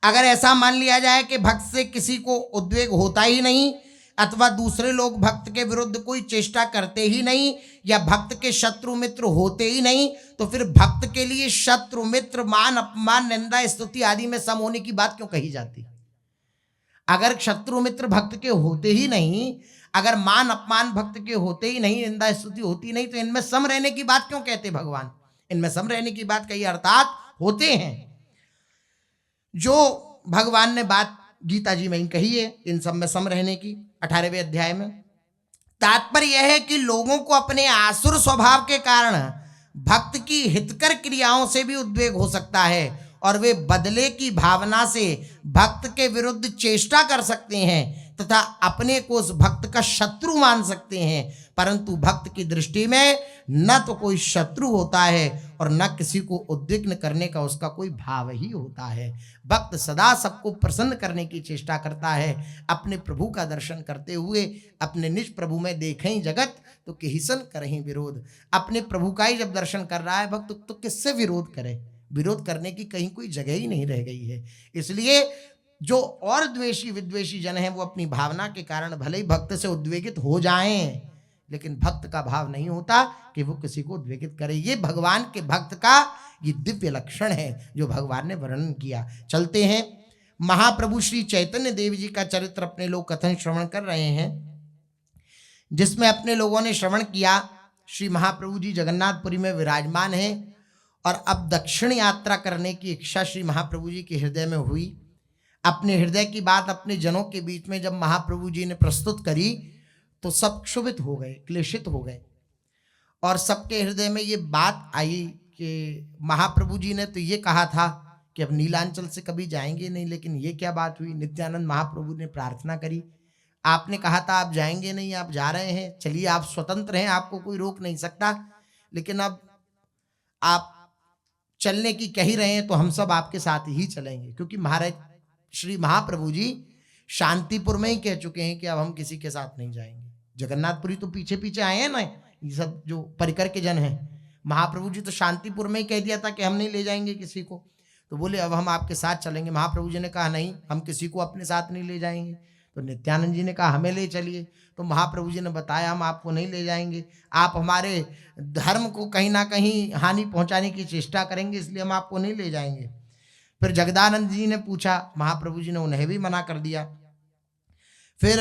अगर ऐसा मान लिया जाए कि भक्त से किसी को उद्वेग होता ही नहीं, अथवा दूसरे लोग भक्त के विरुद्ध कोई चेष्टा करते ही नहीं, या भक्त के शत्रु मित्र होते ही नहीं, तो फिर भक्त के लिए शत्रु मित्र, मान अपमान, निंदा स्तुति आदि में सम होने की बात क्यों कही जाती? अगर शत्रु मित्र भक्त के होते ही नहीं, अगर मान अपमान भक्त के होते ही नहीं, निंदा स्तुति होती नहीं, तो इनमें सम रहने की बात क्यों कहते भगवान? इनमें सम रहने की बात कही, अर्थात होते हैं। जो भगवान ने बात गीता जी में ही कही है इन सब में सम रहने की, 18वें अध्याय में। तात्पर्य यह है कि लोगों को अपने आसुर स्वभाव के कारण भक्त की हितकर क्रियाओं से भी उद्वेग हो सकता है, और वे बदले की भावना से भक्त के विरुद्ध चेष्टा कर सकते हैं तथा अपने को उस भक्त का शत्रु मान सकते हैं। परंतु भक्त की दृष्टि में न तो कोई शत्रु होता है और न किसी को उद्विग्न करने का उसका कोई भाव ही होता है। भक्त सदा सबको प्रसन्न करने की चेष्टा करता है। अपने प्रभु का दर्शन करते हुए अपने निज प्रभु में देखें जगत तो किहिसन करहीं विरोध। अपने प्रभु का ही जब दर्शन कर रहा है भक्त तो किससे विरोध करे? विरोध करने की कहीं कोई जगह ही नहीं रह गई है। इसलिए जो और द्वेषी विद्वेषी जन हैं वो अपनी भावना के कारण भले ही भक्त से उद्वेगित हो जाएं, लेकिन भक्त का भाव नहीं होता कि वो किसी को उद्वेगित करे। ये भगवान के भक्त का ये दिव्य लक्षण है जो भगवान ने वर्णन किया। चलते हैं, महाप्रभु श्री चैतन्य देव जी का चरित्र अपने लोग कथन श्रवण कर रहे हैं, जिसमें अपने लोगों ने श्रवण किया श्री महाप्रभु जी जगन्नाथपुरी में विराजमान हैं और अब दक्षिण यात्रा करने की इच्छा श्री महाप्रभु जी के हृदय में हुई। अपने हृदय की बात अपने जनों के बीच में जब महाप्रभु जी ने प्रस्तुत करी तो सब क्षुभित हो गए, क्लेशित हो गए, और सबके हृदय में ये बात आई कि महाप्रभु जी ने तो ये कहा था कि अब नीलांचल से कभी जाएंगे नहीं, लेकिन ये क्या बात हुई? नित्यानंद महाप्रभु ने प्रार्थना करी, आपने कहा था आप जाएंगे नहीं, आप जा रहे हैं, चलिए आप स्वतंत्र हैं, आपको कोई रोक नहीं सकता, लेकिन अब आप चलने की कह ही रहे हैं तो हम सब आपके साथ ही चलेंगे। क्योंकि महाराज श्री महाप्रभु जी शांतिपुर में ही कह चुके हैं कि अब हम किसी के साथ नहीं जाएंगे। जगन्नाथपुरी तो पीछे पीछे आए हैं ना, ये सब जो परिकर के जन हैं। महाप्रभु जी तो शांतिपुर में ही कह दिया था कि हम नहीं ले जाएंगे किसी को, तो बोले अब हम आपके साथ चलेंगे। महाप्रभु जी ने कहा नहीं, हम किसी को अपने साथ नहीं ले जाएंगे। तो नित्यानंद जी ने कहा हमें ले चलिए। तो महाप्रभु जी ने बताया हम आपको नहीं ले जाएंगे, आप हमारे धर्म को कहीं ना कहीं हानि पहुंचाने की चेष्टा करेंगे, इसलिए हम आपको नहीं ले जाएंगे। फिर जगदानंद जी ने पूछा, महाप्रभु जी ने उन्हें भी मना कर दिया। फिर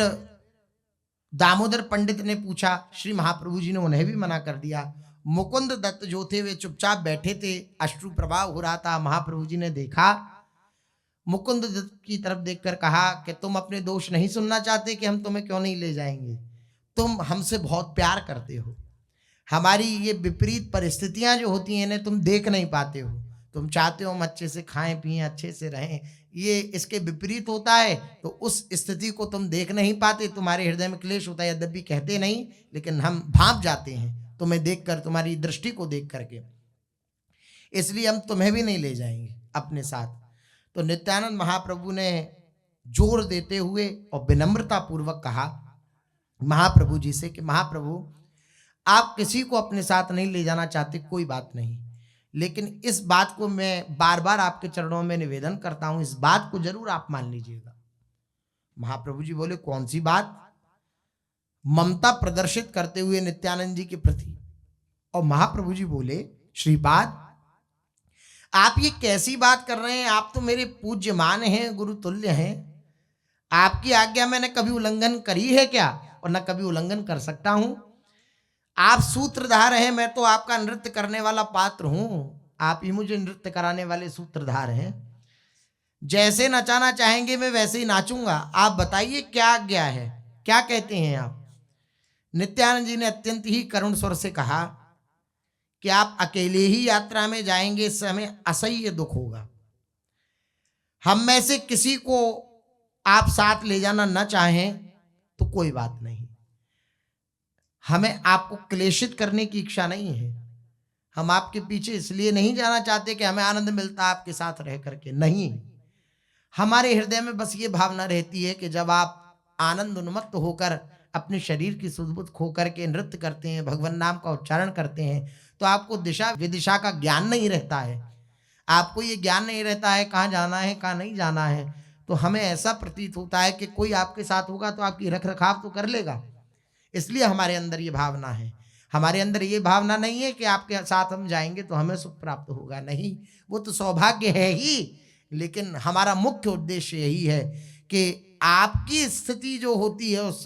दामोदर पंडित ने पूछा, श्री महाप्रभु जी ने उन्हें भी मना कर दिया। मुकुंद दत्त जो थे वे चुपचाप बैठे थे, अश्रु प्रभाव हो रहा था। महाप्रभु जी ने देखा, मुकुंद दत्त की तरफ देखकर कहा कि तुम अपने दोष नहीं सुनना चाहते कि हम तुम्हें क्यों नहीं ले जाएंगे? तुम हमसे बहुत प्यार करते हो, हमारी ये विपरीत परिस्थितियां जो होती हैं इन्हें तुम देख नहीं पाते हो, तुम चाहते हो हम अच्छे से खाएं पिएं अच्छे से रहें, ये इसके विपरीत होता है, तो उस स्थिति को तुम देख नहीं पाते, तुम्हारे हृदय में क्लेश होता है। यद्यपि कहते नहीं, लेकिन हम भांप जाते हैं तुम्हें देखकर, तुम्हारी दृष्टि को देख करके, इसलिए हम तुम्हें भी नहीं ले जाएंगे अपने साथ। तो नित्यानंद महाप्रभु ने जोर देते हुए और विनम्रता पूर्वक कहा महाप्रभु जी से कि महाप्रभु, आप किसी को अपने साथ नहीं ले जाना चाहते, कोई बात नहीं, लेकिन इस बात को मैं बार बार आपके चरणों में निवेदन करता हूं, इस बात को जरूर आप मान लीजिएगा। महाप्रभु जी बोले कौन सी बात? ममता प्रदर्शित करते हुए नित्यानंद जी के प्रति। और महाप्रभु जी बोले श्रीपाद, आप ये कैसी बात कर रहे हैं? आप तो मेरे पूज्यमान हैं, गुरु तुल्य हैं, आपकी आज्ञा मैंने कभी उल्लंघन करी है क्या? और न कभी उल्लंघन कर सकता हूं। आप सूत्रधार हैं, मैं तो आपका नृत्य करने वाला पात्र हूं, आप ही मुझे नृत्य कराने वाले सूत्रधार हैं। जैसे नचाना चाहेंगे मैं वैसे ही नाचूंगा। आप बताइए क्या आज्ञा है, क्या कहते हैं आप? नित्यानंद जी ने अत्यंत ही करुण स्वर से कहा कि आप अकेले ही यात्रा में जाएंगे, इससे हमें असह्य दुख होगा। हम में से किसी को आप साथ ले जाना न चाहें तो कोई बात नहीं, हमें आपको क्लेशित करने की इच्छा नहीं है। हम आपके पीछे इसलिए नहीं जाना चाहते कि हमें आनंद मिलता है आपके साथ रह करके, नहीं, हमारे हृदय में बस ये भावना रहती है कि जब आप आनंद उन्मत्त होकर अपने शरीर की सुध-बुध खो करके नृत्य करते हैं, भगवान नाम का उच्चारण करते हैं, तो आपको दिशा विदिशा का ज्ञान नहीं रहता है, आपको ये ज्ञान नहीं रहता है कहाँ जाना है कहाँ नहीं जाना है। तो हमें ऐसा प्रतीत होता है कि कोई आपके साथ होगा तो आपकी रख रखाव तो कर लेगा, इसलिए हमारे अंदर ये भावना है। हमारे अंदर ये भावना नहीं है कि आपके साथ हम जाएंगे तो हमें सुख प्राप्त होगा, नहीं, वो तो सौभाग्य है ही, लेकिन हमारा मुख्य उद्देश्य यही है कि आपकी स्थिति जो होती है उस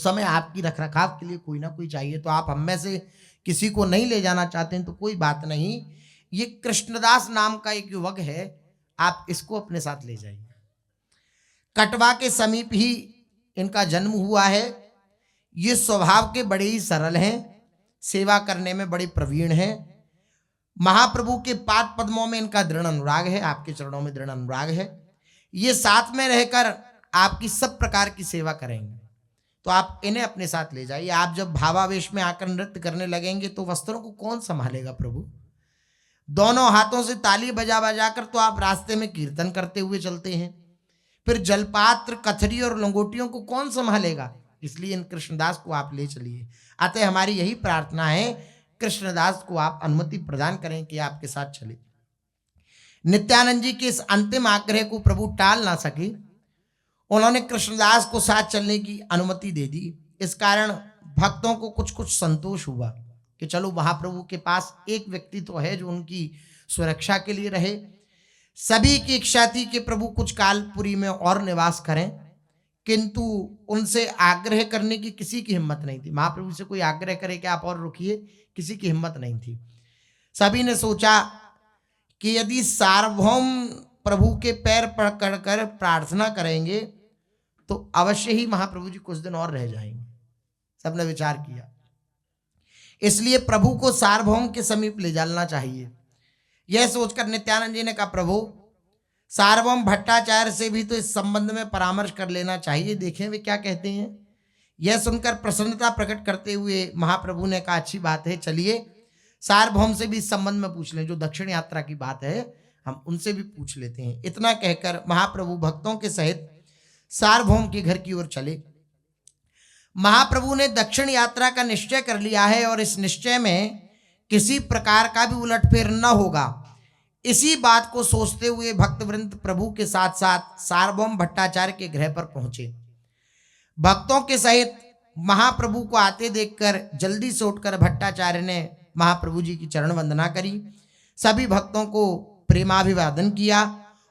समय आपकी रखरखाव के लिए कोई ना कोई चाहिए। तो आप हम में से किसी को नहीं ले जाना चाहते हैं तो कोई बात नहीं, ये कृष्णदास नाम का एक युवक है, आप इसको अपने साथ ले जाइए। कटवा के समीप ही इनका जन्म हुआ है, ये स्वभाव के बड़े ही सरल हैं, सेवा करने में बड़े प्रवीण हैं, महाप्रभु के पाद पद्मों में इनका दृढ़ अनुराग है, आपके चरणों में दृढ़ अनुराग है, ये साथ में रहकर आपकी सब प्रकार की सेवा करेंगे। तो आप इन्हें अपने साथ ले जाइए। आप जब भावावेश में आकर नृत्य करने लगेंगे तो वस्त्रों को कौन संभालेगा प्रभु? दोनों हाथों से ताली बजा बजा कर तो आप रास्ते में कीर्तन करते हुए चलते हैं, फिर जलपात्र कथरी और लंगोटियों को कौन संभालेगा? इसलिए इन कृष्णदास को आप ले चलिए। अतः हमारी यही प्रार्थना है, कृष्णदास को आप अनुमति प्रदान करें कि आपके साथ चले। नित्यानंद जी के इस अंतिम आग्रह को प्रभु टाल ना सके, उन्होंने कृष्णदास को साथ चलने की अनुमति दे दी। इस कारण भक्तों को कुछ कुछ संतोष हुआ कि चलो महाप्रभु के पास एक व्यक्ति तो है जो उनकी सुरक्षा के लिए रहे। सभी की इच्छा थी कि प्रभु कुछ कालपुरी में और निवास करें, किंतु उनसे आग्रह करने की किसी की हिम्मत नहीं थी। महाप्रभु से कोई आग्रह करे कि आप और रुकिए, किसी की हिम्मत नहीं थी। सभी ने सोचा कि यदि सार्वभौम प्रभु के पैर पकड़ कर प्रार्थना करेंगे तो अवश्य ही महाप्रभु जी कुछ दिन और रह जाएंगे। सबने विचार किया, इसलिए प्रभु को सार्वभौम के समीप ले जाना चाहिए। यह सोचकर नित्यानंद जी ने कहा, प्रभु सार्वभौम भट्टाचार्य से भी तो इस संबंध में परामर्श कर लेना चाहिए, देखें वे क्या कहते हैं। यह सुनकर प्रसन्नता प्रकट करते हुए महाप्रभु ने कहा, अच्छी बात है, चलिए सार्वभौम से भी इस संबंध में पूछ लें, जो दक्षिण यात्रा की बात है हम उनसे भी पूछ लेते हैं। इतना कहकर महाप्रभु भक्तों के सहित सार्वभौम के घर की ओर चले। महाप्रभु ने दक्षिण यात्रा का निश्चय कर लिया है और इस निश्चय में किसी प्रकार का भी उलटफेर न होगा, इसी बात को सोचते हुए भक्तवृंद प्रभु के साथ साथ सार्वभौम भट्टाचार्य के गृह पर पहुंचे। भक्तों के सहित महाप्रभु को आते देखकर जल्दी से उठकर भट्टाचार्य ने महाप्रभु जी की चरण वंदना करी, सभी भक्तों को प्रेमाभिवादन किया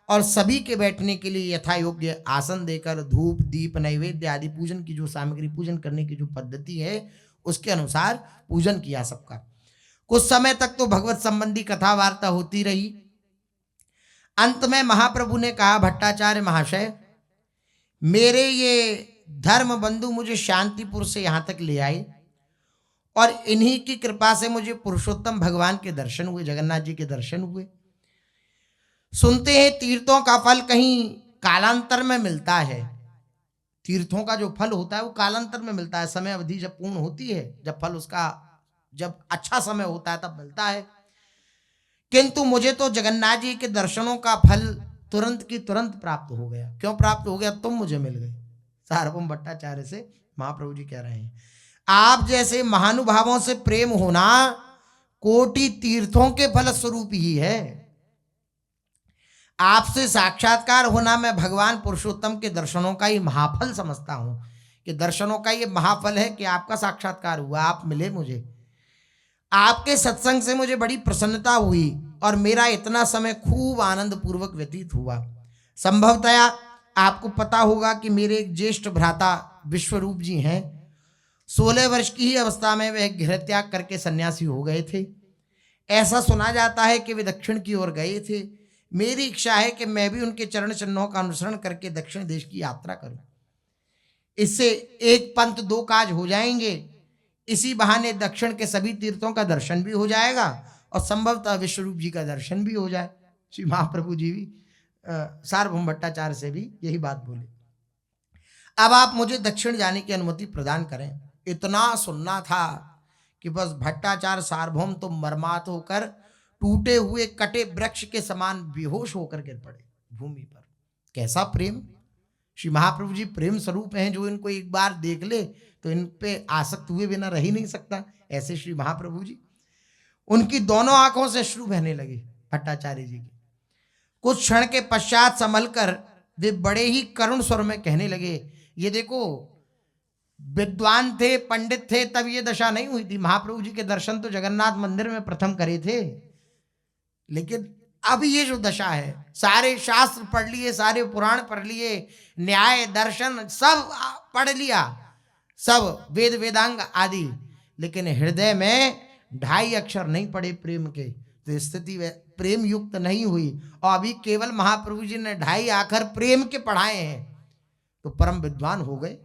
और सभी के बैठने के लिए यथा योग्य आसन देकर धूप दीप नैवेद्य आदि पूजन की जो सामग्री, पूजन करने की जो पद्धति है उसके अनुसार पूजन किया सबका। कुछ समय तक तो भगवत संबंधी कथा वार्ता होती रही। अंत में महाप्रभु ने कहा, भट्टाचार्य महाशय, मेरे ये धर्म बंधु मुझे शांतिपुर से यहाँ तक ले आए और इन्हीं की कृपा से मुझे पुरुषोत्तम भगवान के दर्शन हुए, जगन्नाथ जी के दर्शन हुए। सुनते हैं तीर्थों का फल कहीं कालांतर में मिलता है। तीर्थों का जो फल होता है वो कालांतर में मिलता है, समय अवधि जब पूर्ण होती है, जब फल उसका जब अच्छा समय होता है तब मिलता है। किंतु मुझे तो जगन्नाथ जी के दर्शनों का फल तुरंत की तुरंत प्राप्त हो गया। क्यों प्राप्त हो गया? तुम मुझे मिल गए। सार्वभौम भट्टाचार्य से महाप्रभु जी कह रहे हैं, आप जैसे महानुभावों से प्रेम होना कोटि तीर्थों के फल स्वरूप ही है। आपसे साक्षात्कार होना मैं भगवान पुरुषोत्तम के दर्शनों का ही महाफल समझता हूं, कि दर्शनों का ये महाफल है कि आपका साक्षात्कार हुआ, आप मिले मुझे। आपके सत्संग से मुझे बड़ी प्रसन्नता हुई और मेरा इतना समय खूब आनंद पूर्वक व्यतीत हुआ। संभवतया आपको पता होगा कि मेरे एक ज्येष्ठ भ्राता विश्वरूप जी हैं। 16 वर्ष की ही अवस्था में वह गृह त्याग करके सन्यासी हो गए थे। ऐसा सुना जाता है कि वे दक्षिण की ओर गए थे। मेरी इच्छा है कि मैं भी उनके चरण चिन्हों का अनुसरण करके दक्षिण देश की यात्रा करूं। इससे एक पंथ दो काज हो जाएंगे। इसी बहाने दक्षिण के सभी तीर्थों का दर्शन भी हो जाएगा और संभवतः विश्वरूप जी का दर्शन भी हो जाए। श्री महाप्रभु जी भी सार्वभौम भट्टाचार्य से भी यही बात बोले। अब आप मुझे दक्षिण जाने की अनुमति प्रदान करें। इतना सुनना था कि बस भट्टाचार्य सार्वभौम तो मर्माहत होकर टूटे हुए कटे वृक्ष के समान बेहोश होकर गिर पड़े भूमि पर। कैसा प्रेम! श्री महाप्रभु जी प्रेम स्वरूप हैं, जो इनको एक बार देख ले तो इन पे आसक्त हुए बिना रह ही नहीं सकता। ऐसे श्री महाप्रभु जी, उनकी दोनों आंखों से अश्रु बहने लगे भट्टाचार्य जी की। कुछ क्षण के पश्चात संभल कर वे बड़े ही करुण स्वर में कहने लगे, ये देखो, विद्वान थे, पंडित थे, तब ये दशा नहीं हुई थी। महाप्रभु जी के दर्शन तो जगन्नाथ मंदिर में प्रथम करे थे, लेकिन अब ये जो दशा है, सारे शास्त्र पढ़ लिए, सारे पुराण पढ़ लिए, न्याय दर्शन सब पढ़ लिया, सब वेद वेदांग आदि, लेकिन हृदय में 2.5 अक्षर नहीं पढ़े प्रेम के, तो स्थिति प्रेम युक्त नहीं हुई। और अभी केवल महाप्रभु जी ने 2.5 अक्षर प्रेम के पढ़ाए हैं तो परम विद्वान हो गए,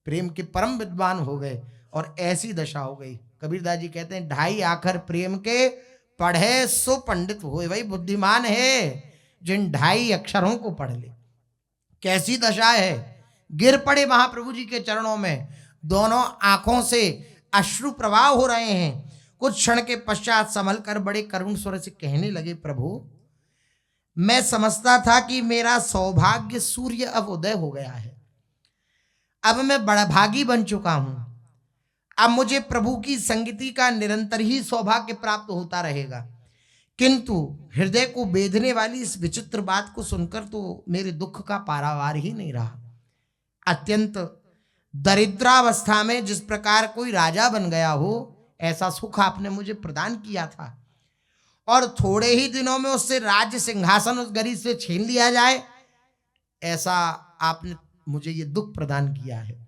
प्रेम के परम विद्वान हो गए और ऐसी दशा हो गई। कबीरदास जी कहते हैं 2.5 अक्षर प्रेम के पढ़े सो पंडित हुए। भाई बुद्धिमान है जिन 2.5 अक्षरों को पढ़ ले। कैसी दशा है! गिर पड़े महाप्रभु जी के चरणों में, दोनों आंखों से अश्रु प्रवाह हो रहे हैं। कुछ क्षण के पश्चात संभल कर बड़े करुण स्वर से कहने लगे, प्रभु, मैं समझता था कि मेरा सौभाग्य सूर्य अब उदय हो गया है, अब मैं बड़ा भागी बन चुका हूं, अब मुझे प्रभु की संगति का निरंतर ही सौभाग्य प्राप्त होता रहेगा। किंतु हृदय को बेधने वाली इस विचित्र बात को सुनकर तो मेरे दुख का पारावार ही नहीं रहा। अत्यंत दरिद्रावस्था में जिस प्रकार कोई राजा बन गया हो, ऐसा सुख आपने मुझे प्रदान किया था और थोड़े ही दिनों में उससे राज्य सिंहासन उस गरीब से छीन लिया जाए, ऐसा आपने मुझे ये दुख प्रदान किया है।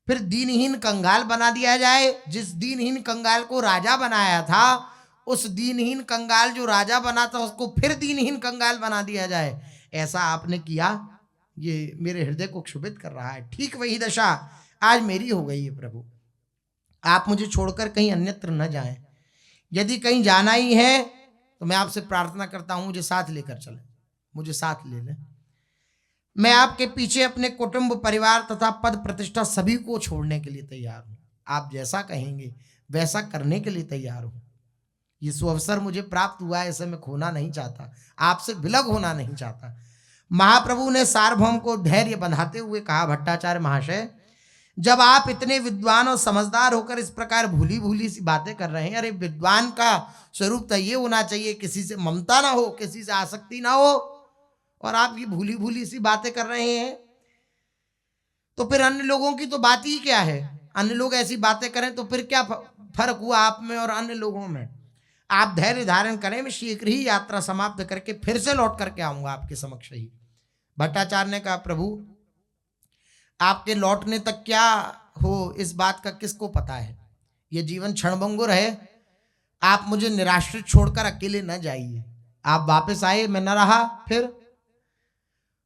फिर दीनहीन कंगाल बना दिया जाए। जिस दीनहीन कंगाल को राजा बनाया था, उस दीनहीन कंगाल जो राजा बना था उसको फिर दीनहीन कंगाल बना दिया जाए, ऐसा आपने किया। ये मेरे हृदय को क्षुभित कर रहा है। ठीक वही दशा आज मेरी हो गई है प्रभु। आप मुझे छोड़कर कहीं अन्यत्र न जाएं। यदि कहीं जाना ही है तो मैं आपसे प्रार्थना करता हूं मुझे साथ लेकर चलें, मुझे साथ ले लें। मैं आपके पीछे अपने कुटुंब परिवार तथा पद प्रतिष्ठा सभी को छोड़ने के लिए तैयार हूं। आप जैसा कहेंगे वैसा करने के लिए तैयार हूं। ये सुअवसर मुझे प्राप्त हुआ है, इसे मैं खोना नहीं चाहता, आपसे विलग होना नहीं चाहता। महाप्रभु ने सार्वभौम को धैर्य बंधाते हुए कहा, भट्टाचार्य महाशय, जब आप इतने विद्वान और समझदार होकर इस प्रकार भूली भूली सी बातें कर रहे हैं, अरे विद्वान का स्वरूप तो ये होना चाहिए किसी से ममता ना हो, किसी से आसक्ति ना हो, और आप ये भूली भूली सी बातें कर रहे हैं, तो फिर अन्य लोगों की तो बात ही क्या है। अन्य लोग ऐसी बातें करें तो फिर क्या फर्क हुआ आप में और अन्य लोगों में। आप धैर्य धारण करें, मैं शीघ्र ही यात्रा समाप्त करके फिर से लौट करके आऊंगा आपके समक्ष ही। भट्टाचार्य ने कहा, प्रभु आपके लौटने तक क्या हो इस बात का किसको पता है, ये जीवन क्षणभंगुर है। आप मुझे निराश्रित छोड़कर अकेले न जाइए। आप वापस आए, मैं न रहा। फिर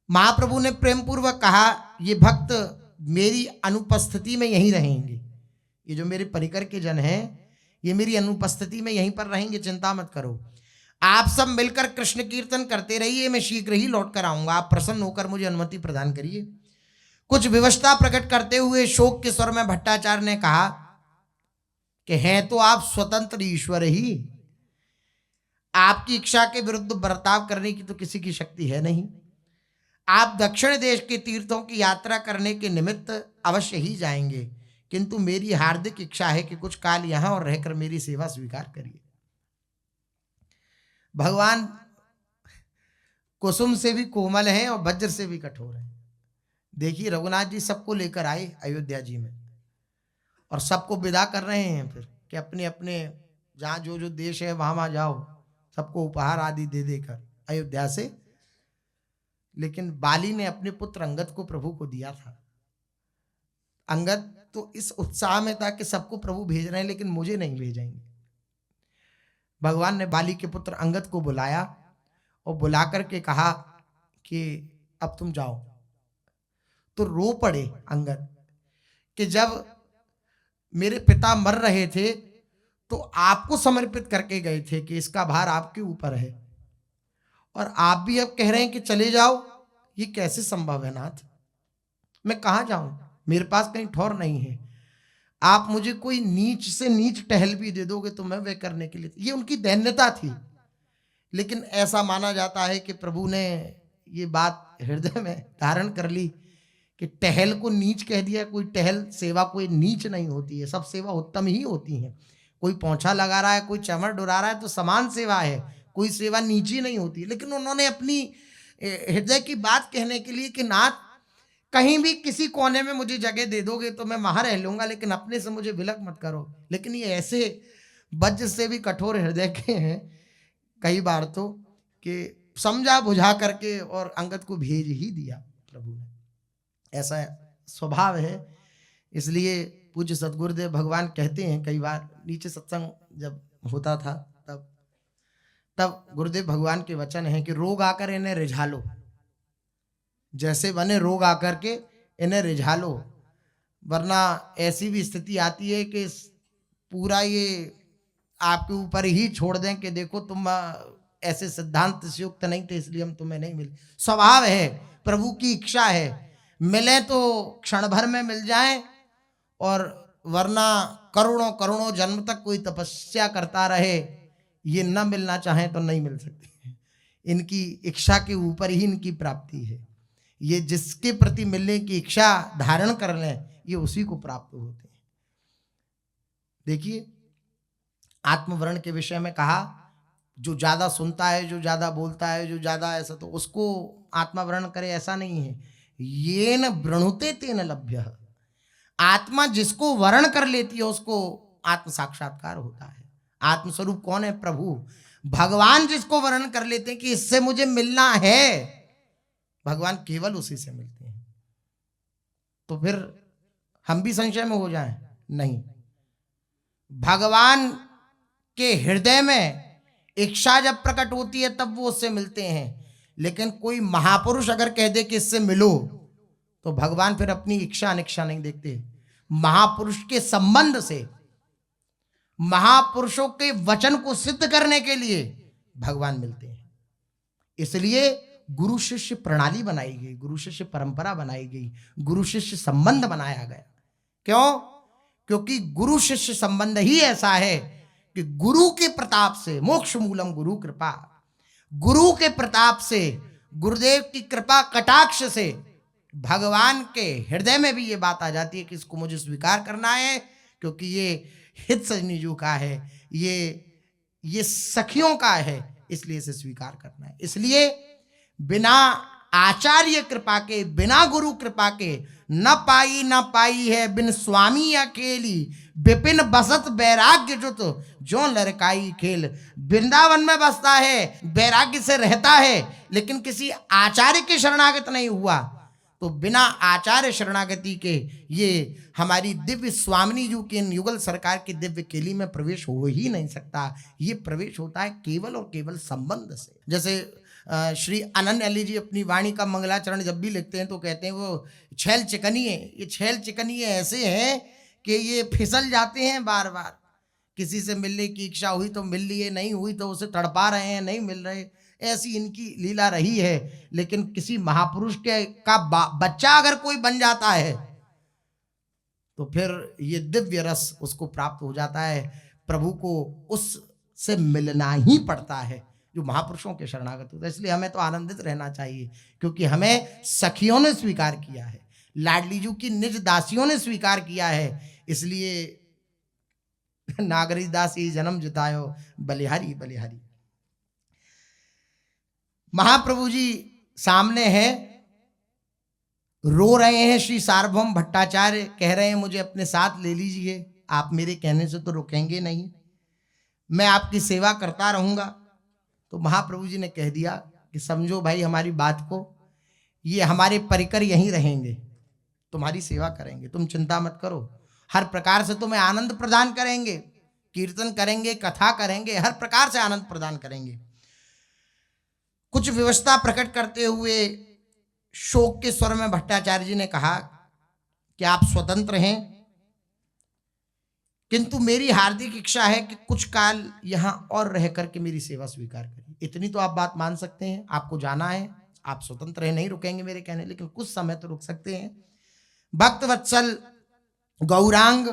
महाप्रभु ने प्रेम पूर्वक कहा, ये भक्त मेरी अनुपस्थिति में यहीं रहेंगे, ये जो मेरे परिकर के जन हैं, ये मेरी अनुपस्थिति में यहीं पर रहेंगे, चिंता मत करो। आप सब मिलकर कृष्ण कीर्तन करते रहिए, मैं शीघ्र ही लौट कर आऊंगा, आप प्रसन्न होकर मुझे अनुमति प्रदान करिए। कुछ विवशता प्रकट करते हुए शोक के स्वर में भट्टाचार्य ने कहा कि हैं तो आप स्वतंत्र ईश्वर ही, आपकी इच्छा के विरुद्ध बर्ताव करने की तो किसी की शक्ति है नहीं। आप दक्षिण देश के तीर्थों की यात्रा करने के निमित्त अवश्य ही जाएंगे, किंतु मेरी हार्दिक इच्छा है कि कुछ काल यहां और रहकर मेरी सेवा स्वीकार करिए। भगवान कुसुम से भी कोमल हैं और वज्र से भी कठोर हैं। देखिए रघुनाथ जी सबको लेकर आए अयोध्या जी में और सबको विदा कर रहे हैं फिर कि अपने अपने जहाँ जो जो देश है वहाँ वहाँ जाओ, सबको उपहार आदि दे देकर अयोध्या से। लेकिन बाली ने अपने पुत्र अंगद को प्रभु को दिया था। अंगद तो इस उत्साह में था कि सबको प्रभु भेज रहे हैं लेकिन मुझे नहीं भेजेंगे। भगवान ने बाली के पुत्र अंगद को बुलाया और बुला करके कहा कि अब तुम जाओ। तो रो पड़े अंगद कि जब मेरे पिता मर रहे थे तो आपको समर्पित करके गए थे कि इसका भार आपके ऊपर है, और आप भी अब कह रहे हैं कि चले जाओ। ये कैसे संभव है नाथ? मैं कहाँ जाऊं? मेरे पास कहीं ठौर नहीं है। आप मुझे कोई नीच से नीच टहल भी दे दोगे तो मैं वह करने के लिए। ये उनकी दैन्यता थी। लेकिन ऐसा माना जाता है कि प्रभु ने ये बात हृदय में धारण कर ली कि टहल को नीच कह दिया। कोई टहल सेवा कोई नीच नहीं होती है, सब सेवा उत्तम ही होती है। कोई पोंछा लगा रहा है, कोई चमड़ डुरा रहा है तो समान सेवा है, कोई सेवा नीची नहीं होती। लेकिन उन्होंने अपनी हृदय की बात कहने के लिए कि नाथ कहीं भी किसी कोने में मुझे जगह दे दोगे तो मैं वहां रह लूंगा, लेकिन अपने से मुझे विलक मत करो। लेकिन ये ऐसे वज्र से भी कठोर हृदय के हैं कई बार तो कि समझा बुझा करके और अंगद को भेज ही दिया प्रभु ने। ऐसा स्वभाव है। इसलिए पूज्य सतगुरुदेव भगवान कहते हैं, कई बार नीचे सत्संग जब होता था तब गुरुदेव भगवान के वचन हैं कि रोग आकर इन्हें रिझा लो, जैसे बने रोग आकर के इन्हें रिझा लो, वरना ऐसी भी स्थिति आती है कि पूरा ये आपके ऊपर ही छोड़ दें कि देखो तुम ऐसे सिद्धांत से युक्त नहीं थे इसलिए हम तुम्हें नहीं मिले। स्वभाव है, प्रभु की इच्छा है, मिले तो क्षण भर में मिल जाएं, और वरना करोड़ों करोड़ों जन्म तक कोई तपस्या करता रहे, ये न मिलना चाहे तो नहीं मिल सकती। इनकी इच्छा के ऊपर ही इनकी प्राप्ति है। ये जिसके प्रति मिलने की इच्छा धारण कर लें ये उसी को प्राप्त होते हैं। देखिए आत्मवर्ण के विषय में कहा, जो ज्यादा सुनता है, जो ज्यादा बोलता है, जो ज्यादा ऐसा, तो उसको आत्मवर्ण करे, ऐसा नहीं है। ये न वृणुते तेन लभ्य। आत्मा जिसको वर्ण कर लेती है उसको आत्म साक्षात्कार होता है। आत्मस्वरूप कौन है? प्रभु भगवान जिसको वर्ण कर लेते हैं कि इससे मुझे मिलना है, भगवान केवल उसी से मिलते हैं। तो फिर हम भी संशय में हो जाएं? नहीं। भगवान के हृदय में इच्छा जब प्रकट होती है तब वो उससे मिलते हैं। लेकिन कोई महापुरुष अगर कह दे कि इससे मिलो, तो भगवान फिर अपनी इच्छा अनिच्छा नहीं देखते। महापुरुष के संबंध से, महापुरुषों के वचन को सिद्ध करने के लिए भगवान मिलते हैं। इसलिए गुरु शिष्य प्रणाली बनाई गई, गुरु शिष्य परंपरा बनाई गई, गुरु शिष्य संबंध बनाया गया। क्यों? क्योंकि गुरु शिष्य संबंध ही ऐसा है कि गुरु के प्रताप से, मोक्ष मूलम गुरु कृपा, गुरु के प्रताप से, गुरुदेव की कृपा कटाक्ष से भगवान के हृदय में भी ये बात आ जाती है कि इसको मुझे स्वीकार करना है, क्योंकि ये हित सजनीजू का है, ये सखियों का है, इसलिए इसे स्वीकार करना है। इसलिए बिना आचार्य कृपा के, बिना गुरु कृपा के न पाई है बिन स्वामी अकेली, विपिन बसत वैराग्य जुत जो लड़काई खेल। वृंदावन में बसता है, वैराग्य से रहता है, लेकिन किसी आचार्य के शरणागत नहीं हुआ, तो बिना आचार्य शरणागति के ये हमारी दिव्य स्वामिनी जी की युगल सरकार की दिव्य केली में प्रवेश हो ही नहीं सकता। ये प्रवेश होता है केवल और केवल संबंध से। जैसे श्री अनन्य अली जी अपनी वाणी का मंगलाचरण जब भी लिखते हैं तो कहते हैं वो छैल चिकनिए, ये छैल चिकनिए ऐसे हैं कि ये फिसल जाते हैं बार बार। किसी से मिलने की इच्छा हुई तो मिल लिए, नहीं हुई तो उसे तड़पा रहे हैं, नहीं मिल रहे, ऐसी इनकी लीला रही है। लेकिन किसी महापुरुष के का बच्चा अगर कोई बन जाता है तो फिर ये दिव्य रस उसको प्राप्त हो जाता है। प्रभु को उससे मिलना ही पड़ता है जो महापुरुषों के शरणागत होता है। इसलिए हमें तो आनंदित रहना चाहिए, क्योंकि हमें सखियों ने स्वीकार किया है, लाडली जू की निज दासियों ने स्वीकार किया है। इसलिए नागरी दासी जन्म जितायो, बलिहारी बलिहारी। महाप्रभु जी सामने हैं, रो रहे हैं। श्री सार्वभौम भट्टाचार्य कह रहे हैं मुझे अपने साथ ले लीजिए, आप मेरे कहने से तो रुकेंगे नहीं, मैं आपकी सेवा करता रहूंगा। तो महाप्रभु जी ने कह दिया कि समझो भाई हमारी बात को, ये हमारे परिकर यहीं रहेंगे, तुम्हारी सेवा करेंगे, तुम चिंता मत करो, हर प्रकार से तुम्हें आनंद प्रदान करेंगे, कीर्तन करेंगे, कथा करेंगे, हर प्रकार से आनंद प्रदान करेंगे। कुछ व्यवस्था प्रकट करते हुए शोक के स्वर में भट्टाचार्य जी ने कहा कि आप स्वतंत्र हैं, किंतु मेरी हार्दिक इच्छा है कि कुछ काल यहां और रह करके मेरी सेवा स्वीकार करिए। इतनी तो आप बात मान सकते हैं, आपको जाना है, आप स्वतंत्र हैं, नहीं रुकेंगे मेरे कहने, लेकिन कुछ समय तो रुक सकते हैं। भक्त वत्सल गौरांग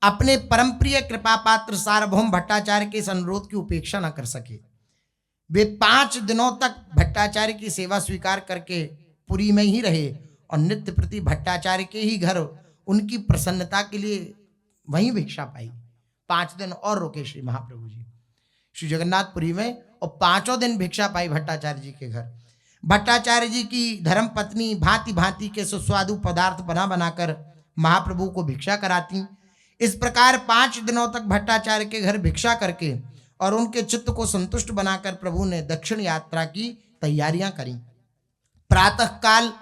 अपने परम प्रिय कृपा पात्र सार्वभौम भट्टाचार्य के इस अनुरोध की उपेक्षा न कर सके। वे 5 दिनों तक भट्टाचार्य की सेवा स्वीकार करके पुरी में ही रहे और नित्य प्रति भट्टाचार्य के ही घर उनकी प्रसन्नता के लिए वहीं भिक्षा पाई। 5 दिन और रुके श्री महाप्रभु जी श्री जगन्नाथपुरी में, और 5वें दिन भिक्षा पाई भट्टाचार्य जी के घर। भट्टाचार्य जी की धर्म पत्नी भांति भांति के सुस्वादु पदार्थ बना बनाकर महाप्रभु को भिक्षा कराती। इस प्रकार 5 दिनों तक भट्टाचार्य के घर भिक्षा करके और उनके चित्त को संतुष्ट बनाकर प्रभु ने दक्षिण यात्रा की तैयारियां करी। प्रातः काल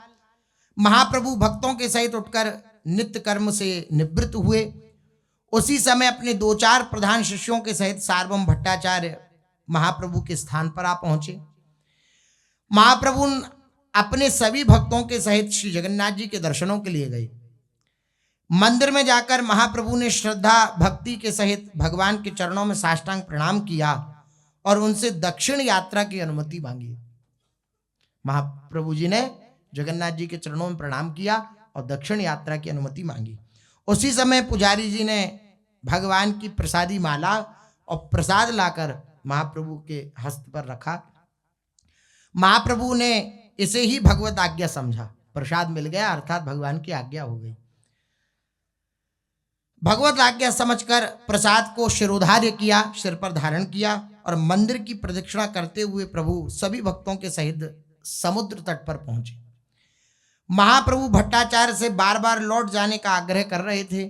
महाप्रभु भक्तों के सहित उठकर नित्य कर्म से निवृत्त हुए। उसी समय अपने 2-4 प्रधान शिष्यों के सहित सार्वभौम भट्टाचार्य महाप्रभु के स्थान पर आ पहुंचे। महाप्रभु अपने सभी भक्तों के सहित श्री जगन्नाथ जी के दर्शनों के लिए गए। मंदिर में जाकर महाप्रभु ने श्रद्धा भक्ति के सहित भगवान के चरणों में साष्टांग प्रणाम किया और उनसे दक्षिण यात्रा की अनुमति मांगी। महाप्रभु जी ने जगन्नाथ जी के चरणों में प्रणाम किया और दक्षिण यात्रा की अनुमति मांगी। उसी समय पुजारी जी ने भगवान की प्रसादी माला और प्रसाद लाकर महाप्रभु के हस्त पर रखा। महाप्रभु ने इसे ही भगवत आज्ञा समझा, प्रसाद मिल गया अर्थात भगवान की आज्ञा हो गई। भगवत आज्ञा समझकर प्रसाद को शिरोधार्य किया, सिर पर धारण किया और मंदिर की प्रदक्षिणा करते हुए प्रभु सभी भक्तों के सहित समुद्र तट पर पहुंचे। महाप्रभु भट्टाचार्य से बार बार लौट जाने का आग्रह कर रहे थे,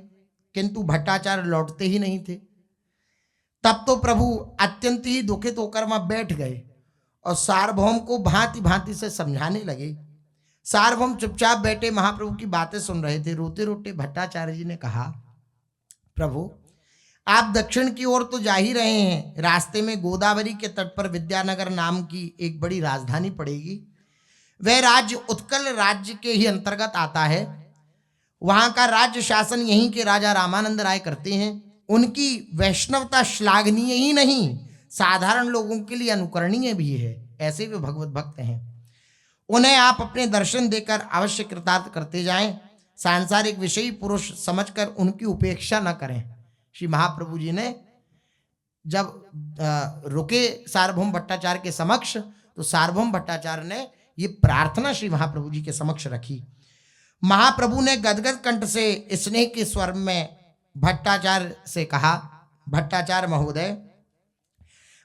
किंतु भट्टाचार्य लौटते ही नहीं थे। तब तो प्रभु अत्यंत ही दुखित होकर वहां बैठ गए और सार्वभौम को भांति भांति से समझाने लगे। सार्वभौम चुपचाप बैठे महाप्रभु की बातें सुन रहे थे। रोते रोते भट्टाचार्य जी ने कहा, प्रभु आप दक्षिण की ओर तो जा ही रहे हैं, रास्ते में गोदावरी के तट पर विद्यानगर नाम की एक बड़ी राजधानी पड़ेगी। वह राज्य उत्कल राज्य के ही अंतर्गत आता है। वहां का राज्य शासन यहीं के राजा रामानंद राय करते हैं। उनकी वैष्णवता श्लाघनीय ही नहीं, साधारण लोगों के लिए अनुकरणीय भी है। ऐसे वे भगवत भक्त हैं। उन्हें आप अपने दर्शन देकर अवश्य कृतार्थ करते जाएं। सांसारिक विषयी पुरुष समझकर उनकी उपेक्षा न करें। श्री महाप्रभु जी ने जब रुके सार्वभौम भट्टाचार्य के समक्ष, तो सार्वभौम भट्टाचार्य ने ये प्रार्थना श्री महाप्रभु जी के समक्ष रखी। महाप्रभु ने गदगद कंठ से स्नेह के स्वर में भट्टाचार्य से कहा, भट्टाचार्य महोदय,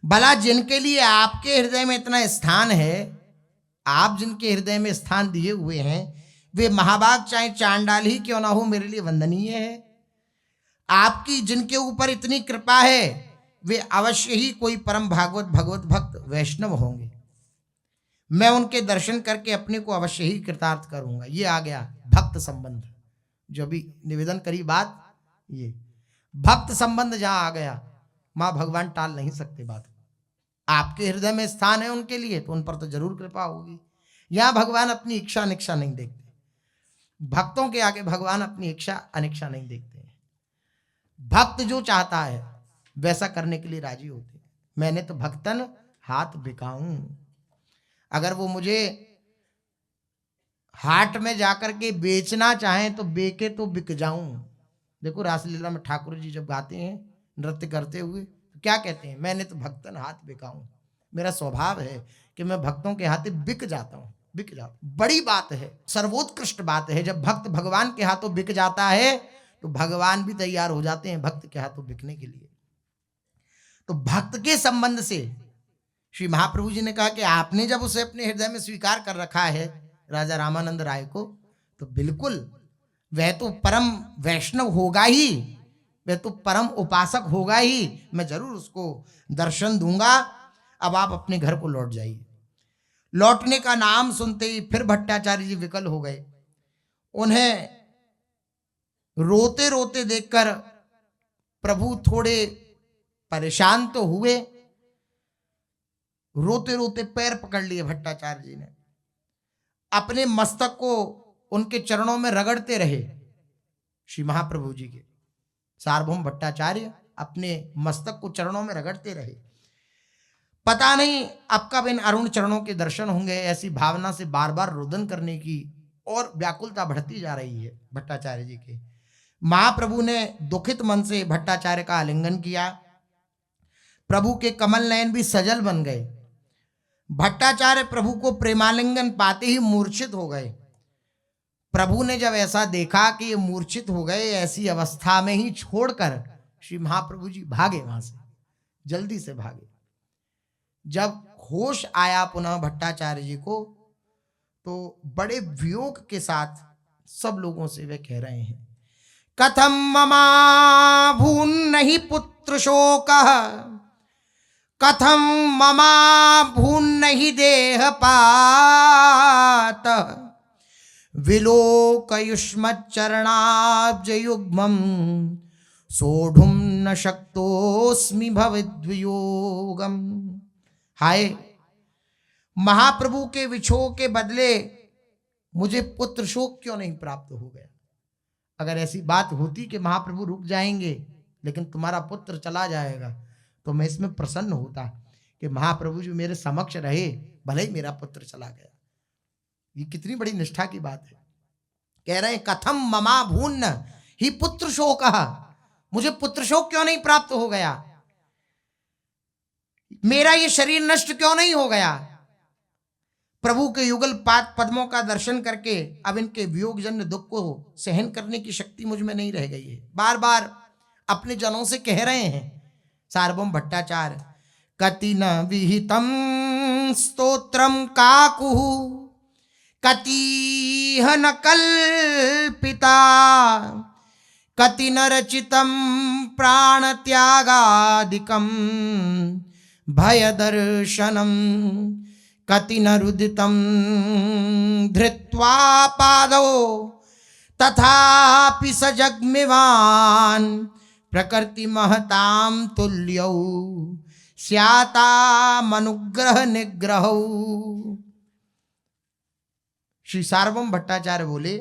भला जिनके लिए आपके हृदय में इतना स्थान है, आप जिनके हृदय में स्थान दिए हुए हैं, वे महाभाग चाहे चांडाल ही क्यों ना हो, मेरे लिए वंदनीय है। आपकी जिनके ऊपर इतनी कृपा है, वे अवश्य ही कोई परम भागवत भगवत भक्त वैष्णव होंगे। मैं उनके दर्शन करके अपने को अवश्य ही कृतार्थ करूंगा। ये आ गया भक्त संबंध, जो भी निवेदन करी बात, ये भक्त संबंध जहां आ गया, मां भगवान टाल नहीं सकते बात। आपके हृदय में स्थान है उनके लिए, तो उन पर तो जरूर कृपा होगी। यहां भगवान अपनी इच्छा अनिच्छा नहीं देखते। भक्तों के आगे भगवान अपनी इच्छा अनिच्छा नहीं देखते। भक्त जो चाहता है वैसा करने के लिए राजी होते हैं। मैंने तो भक्तन हाथ बिकाऊं, अगर वो मुझे हाट में जाकर के बेचना चाहें तो बेके तो बिक जाऊं। देखो रासलीला में ठाकुर जी जब गाते हैं नृत्य करते हुए तो क्या कहते हैं, मैंने तो भक्तन हाथ बिकाऊं। मेरा स्वभाव है कि मैं भक्तों के हाथे बिक जाता हूं, बिक जाता हूं। बड़ी बात है, सर्वोत्कृष्ट बात है। जब भक्त भगवान के हाथों बिक जाता है तो भगवान भी तैयार हो जाते हैं भक्त के हाथों बिकने के लिए। तो भक्त के संबंध से श्री महाप्रभु जी ने कहा कि आपने जब उसे अपने हृदय में स्वीकार कर रखा है राजा रामानंद राय को, तो बिल्कुल वह तो परम वैष्णव होगा ही, वह तो परम उपासक होगा ही। मैं जरूर उसको दर्शन दूंगा। अब आप अपने घर को लौट जाइए। लौटने का नाम सुनते ही फिर भट्टाचार्य जी विकल हो गए। उन्हें रोते रोते देखकर प्रभु थोड़े परेशान तो हुए। रोते रोते पैर पकड़ लिए भट्टाचार्य जी ने, अपने मस्तक को उनके चरणों में रगड़ते रहे। श्री महाप्रभु जी के सार्वभौम भट्टाचार्य अपने मस्तक को चरणों में रगड़ते रहे। पता नहीं अब कब इन अरुण चरणों के दर्शन होंगे, ऐसी भावना से बार बार रुदन करने की और व्याकुलता बढ़ती जा रही है भट्टाचार्य जी के। महाप्रभु ने दुखित मन से भट्टाचार्य का आलिंगन किया। प्रभु के कमल नयन भी सजल बन गए। भट्टाचार्य प्रभु को प्रेमालिंगन पाते ही मूर्छित हो गए। प्रभु ने जब ऐसा देखा कि ये मूर्छित हो गए, ऐसी अवस्था में ही छोड़कर श्री महाप्रभु जी भागे वहां से, जल्दी से भागे। जब होश आया पुनः भट्टाचार्य जी को तो बड़े वियोग के साथ सब लोगों से वे कह रहे हैं, कथम ममा भून नहीं पुत्र शोकः, कथम ममा भून नहीं देह पात, विलोकयुष्मच्चरणाब्ज युग्मं सोढ़ुं न शक्तोस्मि भवद्वियोगम। हाय, महाप्रभु के विछोह के बदले मुझे पुत्र शोक क्यों नहीं प्राप्त हो गया। अगर ऐसी बात होती कि महाप्रभु रुक जाएंगे लेकिन तुम्हारा पुत्र चला जाएगा तो मैं इसमें प्रसन्न होता कि महाप्रभु जी मेरे समक्ष रहे, भले ही मेरा पुत्र चला गया। ये कितनी बड़ी निष्ठा की बात है। कह रहे हैं कथम ममा भून्न ही पुत्र शोकः, मुझे पुत्र शोक क्यों नहीं प्राप्त हो गया, मेरा ये शरीर नष्ट क्यों नहीं हो गया। प्रभु के युगल पाद पद्मों का दर्शन करके अब इनके वियोगजन्य दुख को सहन करने की शक्ति मुझ में नहीं रह गई है। बार बार अपने जनों से कह रहे हैं सार्वभौम भट्टाचार्य, कति न विहितम स्तोत्रम काकुः, कतिह न कल्पिता, कति न रचितम प्राण त्यागादिकम भय दर्शनम, कति न रुदितम धृत्वा पादो तथापि स जग्मिवान् प्रकृति महताम तुल्यौ स्यातामनुग्रह निग्रहौ। श्री सार्वभौम भट्टाचार्य बोले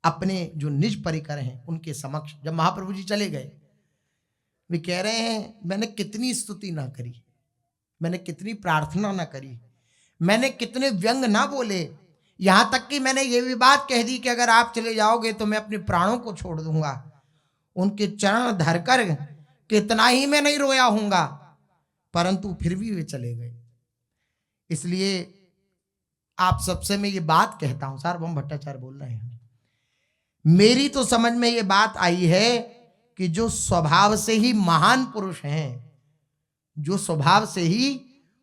अपने जो निज परिकर हैं उनके समक्ष जब महाप्रभु जी चले गए, वे कह रहे हैं मैंने कितनी स्तुति ना करी, मैंने कितनी प्रार्थना ना करी, मैंने कितने व्यंग ना बोले, यहां तक कि मैंने ये भी बात कह दी कि अगर आप चले जाओगे तो मैं अपने प्राणों को छोड़ दूंगा। उनके चरण धरकर कितना ही मैं नहीं रोया हूंगा, परंतु फिर भी वे चले गए। इसलिए आप सबसे मैं ये बात कहता हूं, सार्वभौम भट्टाचार्य बोल रहे हैं, मेरी तो समझ में ये बात आई है कि जो स्वभाव से ही महान पुरुष हैं, जो स्वभाव से ही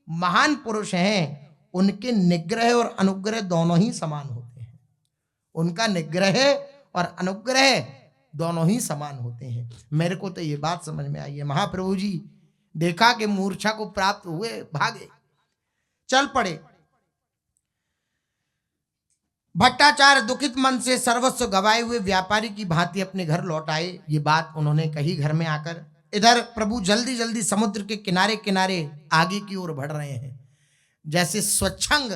महान पुरुष हैं, उनके निग्रह और अनुग्रह दोनों ही समान होते हैं। उनका निग्रह और अनुग्रह दोनों ही समान होते हैं। मेरे को तो ये बात समझ में आई है। महाप्रभु जी देखा कि मूर्छा को प्राप्त हुए, भागे, चल पड़े। भट्टाचार्य दुखित मन से सर्वस्व गवाए हुए व्यापारी की भांति अपने घर लौट आए। ये बात उन्होंने कही घर में आकर। इधर प्रभु जल्दी जल्दी समुद्र के किनारे किनारे आगे की ओर बढ़ रहे हैं। जैसे स्वच्छंग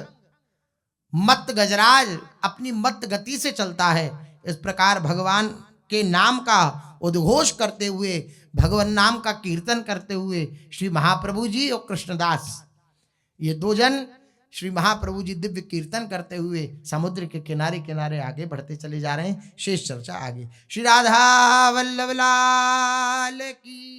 मत्त गजराज अपनी मत्त गति से चलता है, इस प्रकार भगवान के नाम का उद्घोष करते हुए, भगवान नाम का कीर्तन करते हुए श्री महाप्रभु जी और कृष्णदास, ये दो जन श्री महाप्रभु जी दिव्य कीर्तन करते हुए समुद्र के किनारे किनारे आगे बढ़ते चले जा रहे हैं। शेष चर्चा आगे। श्री राधा वल्लभ लाल की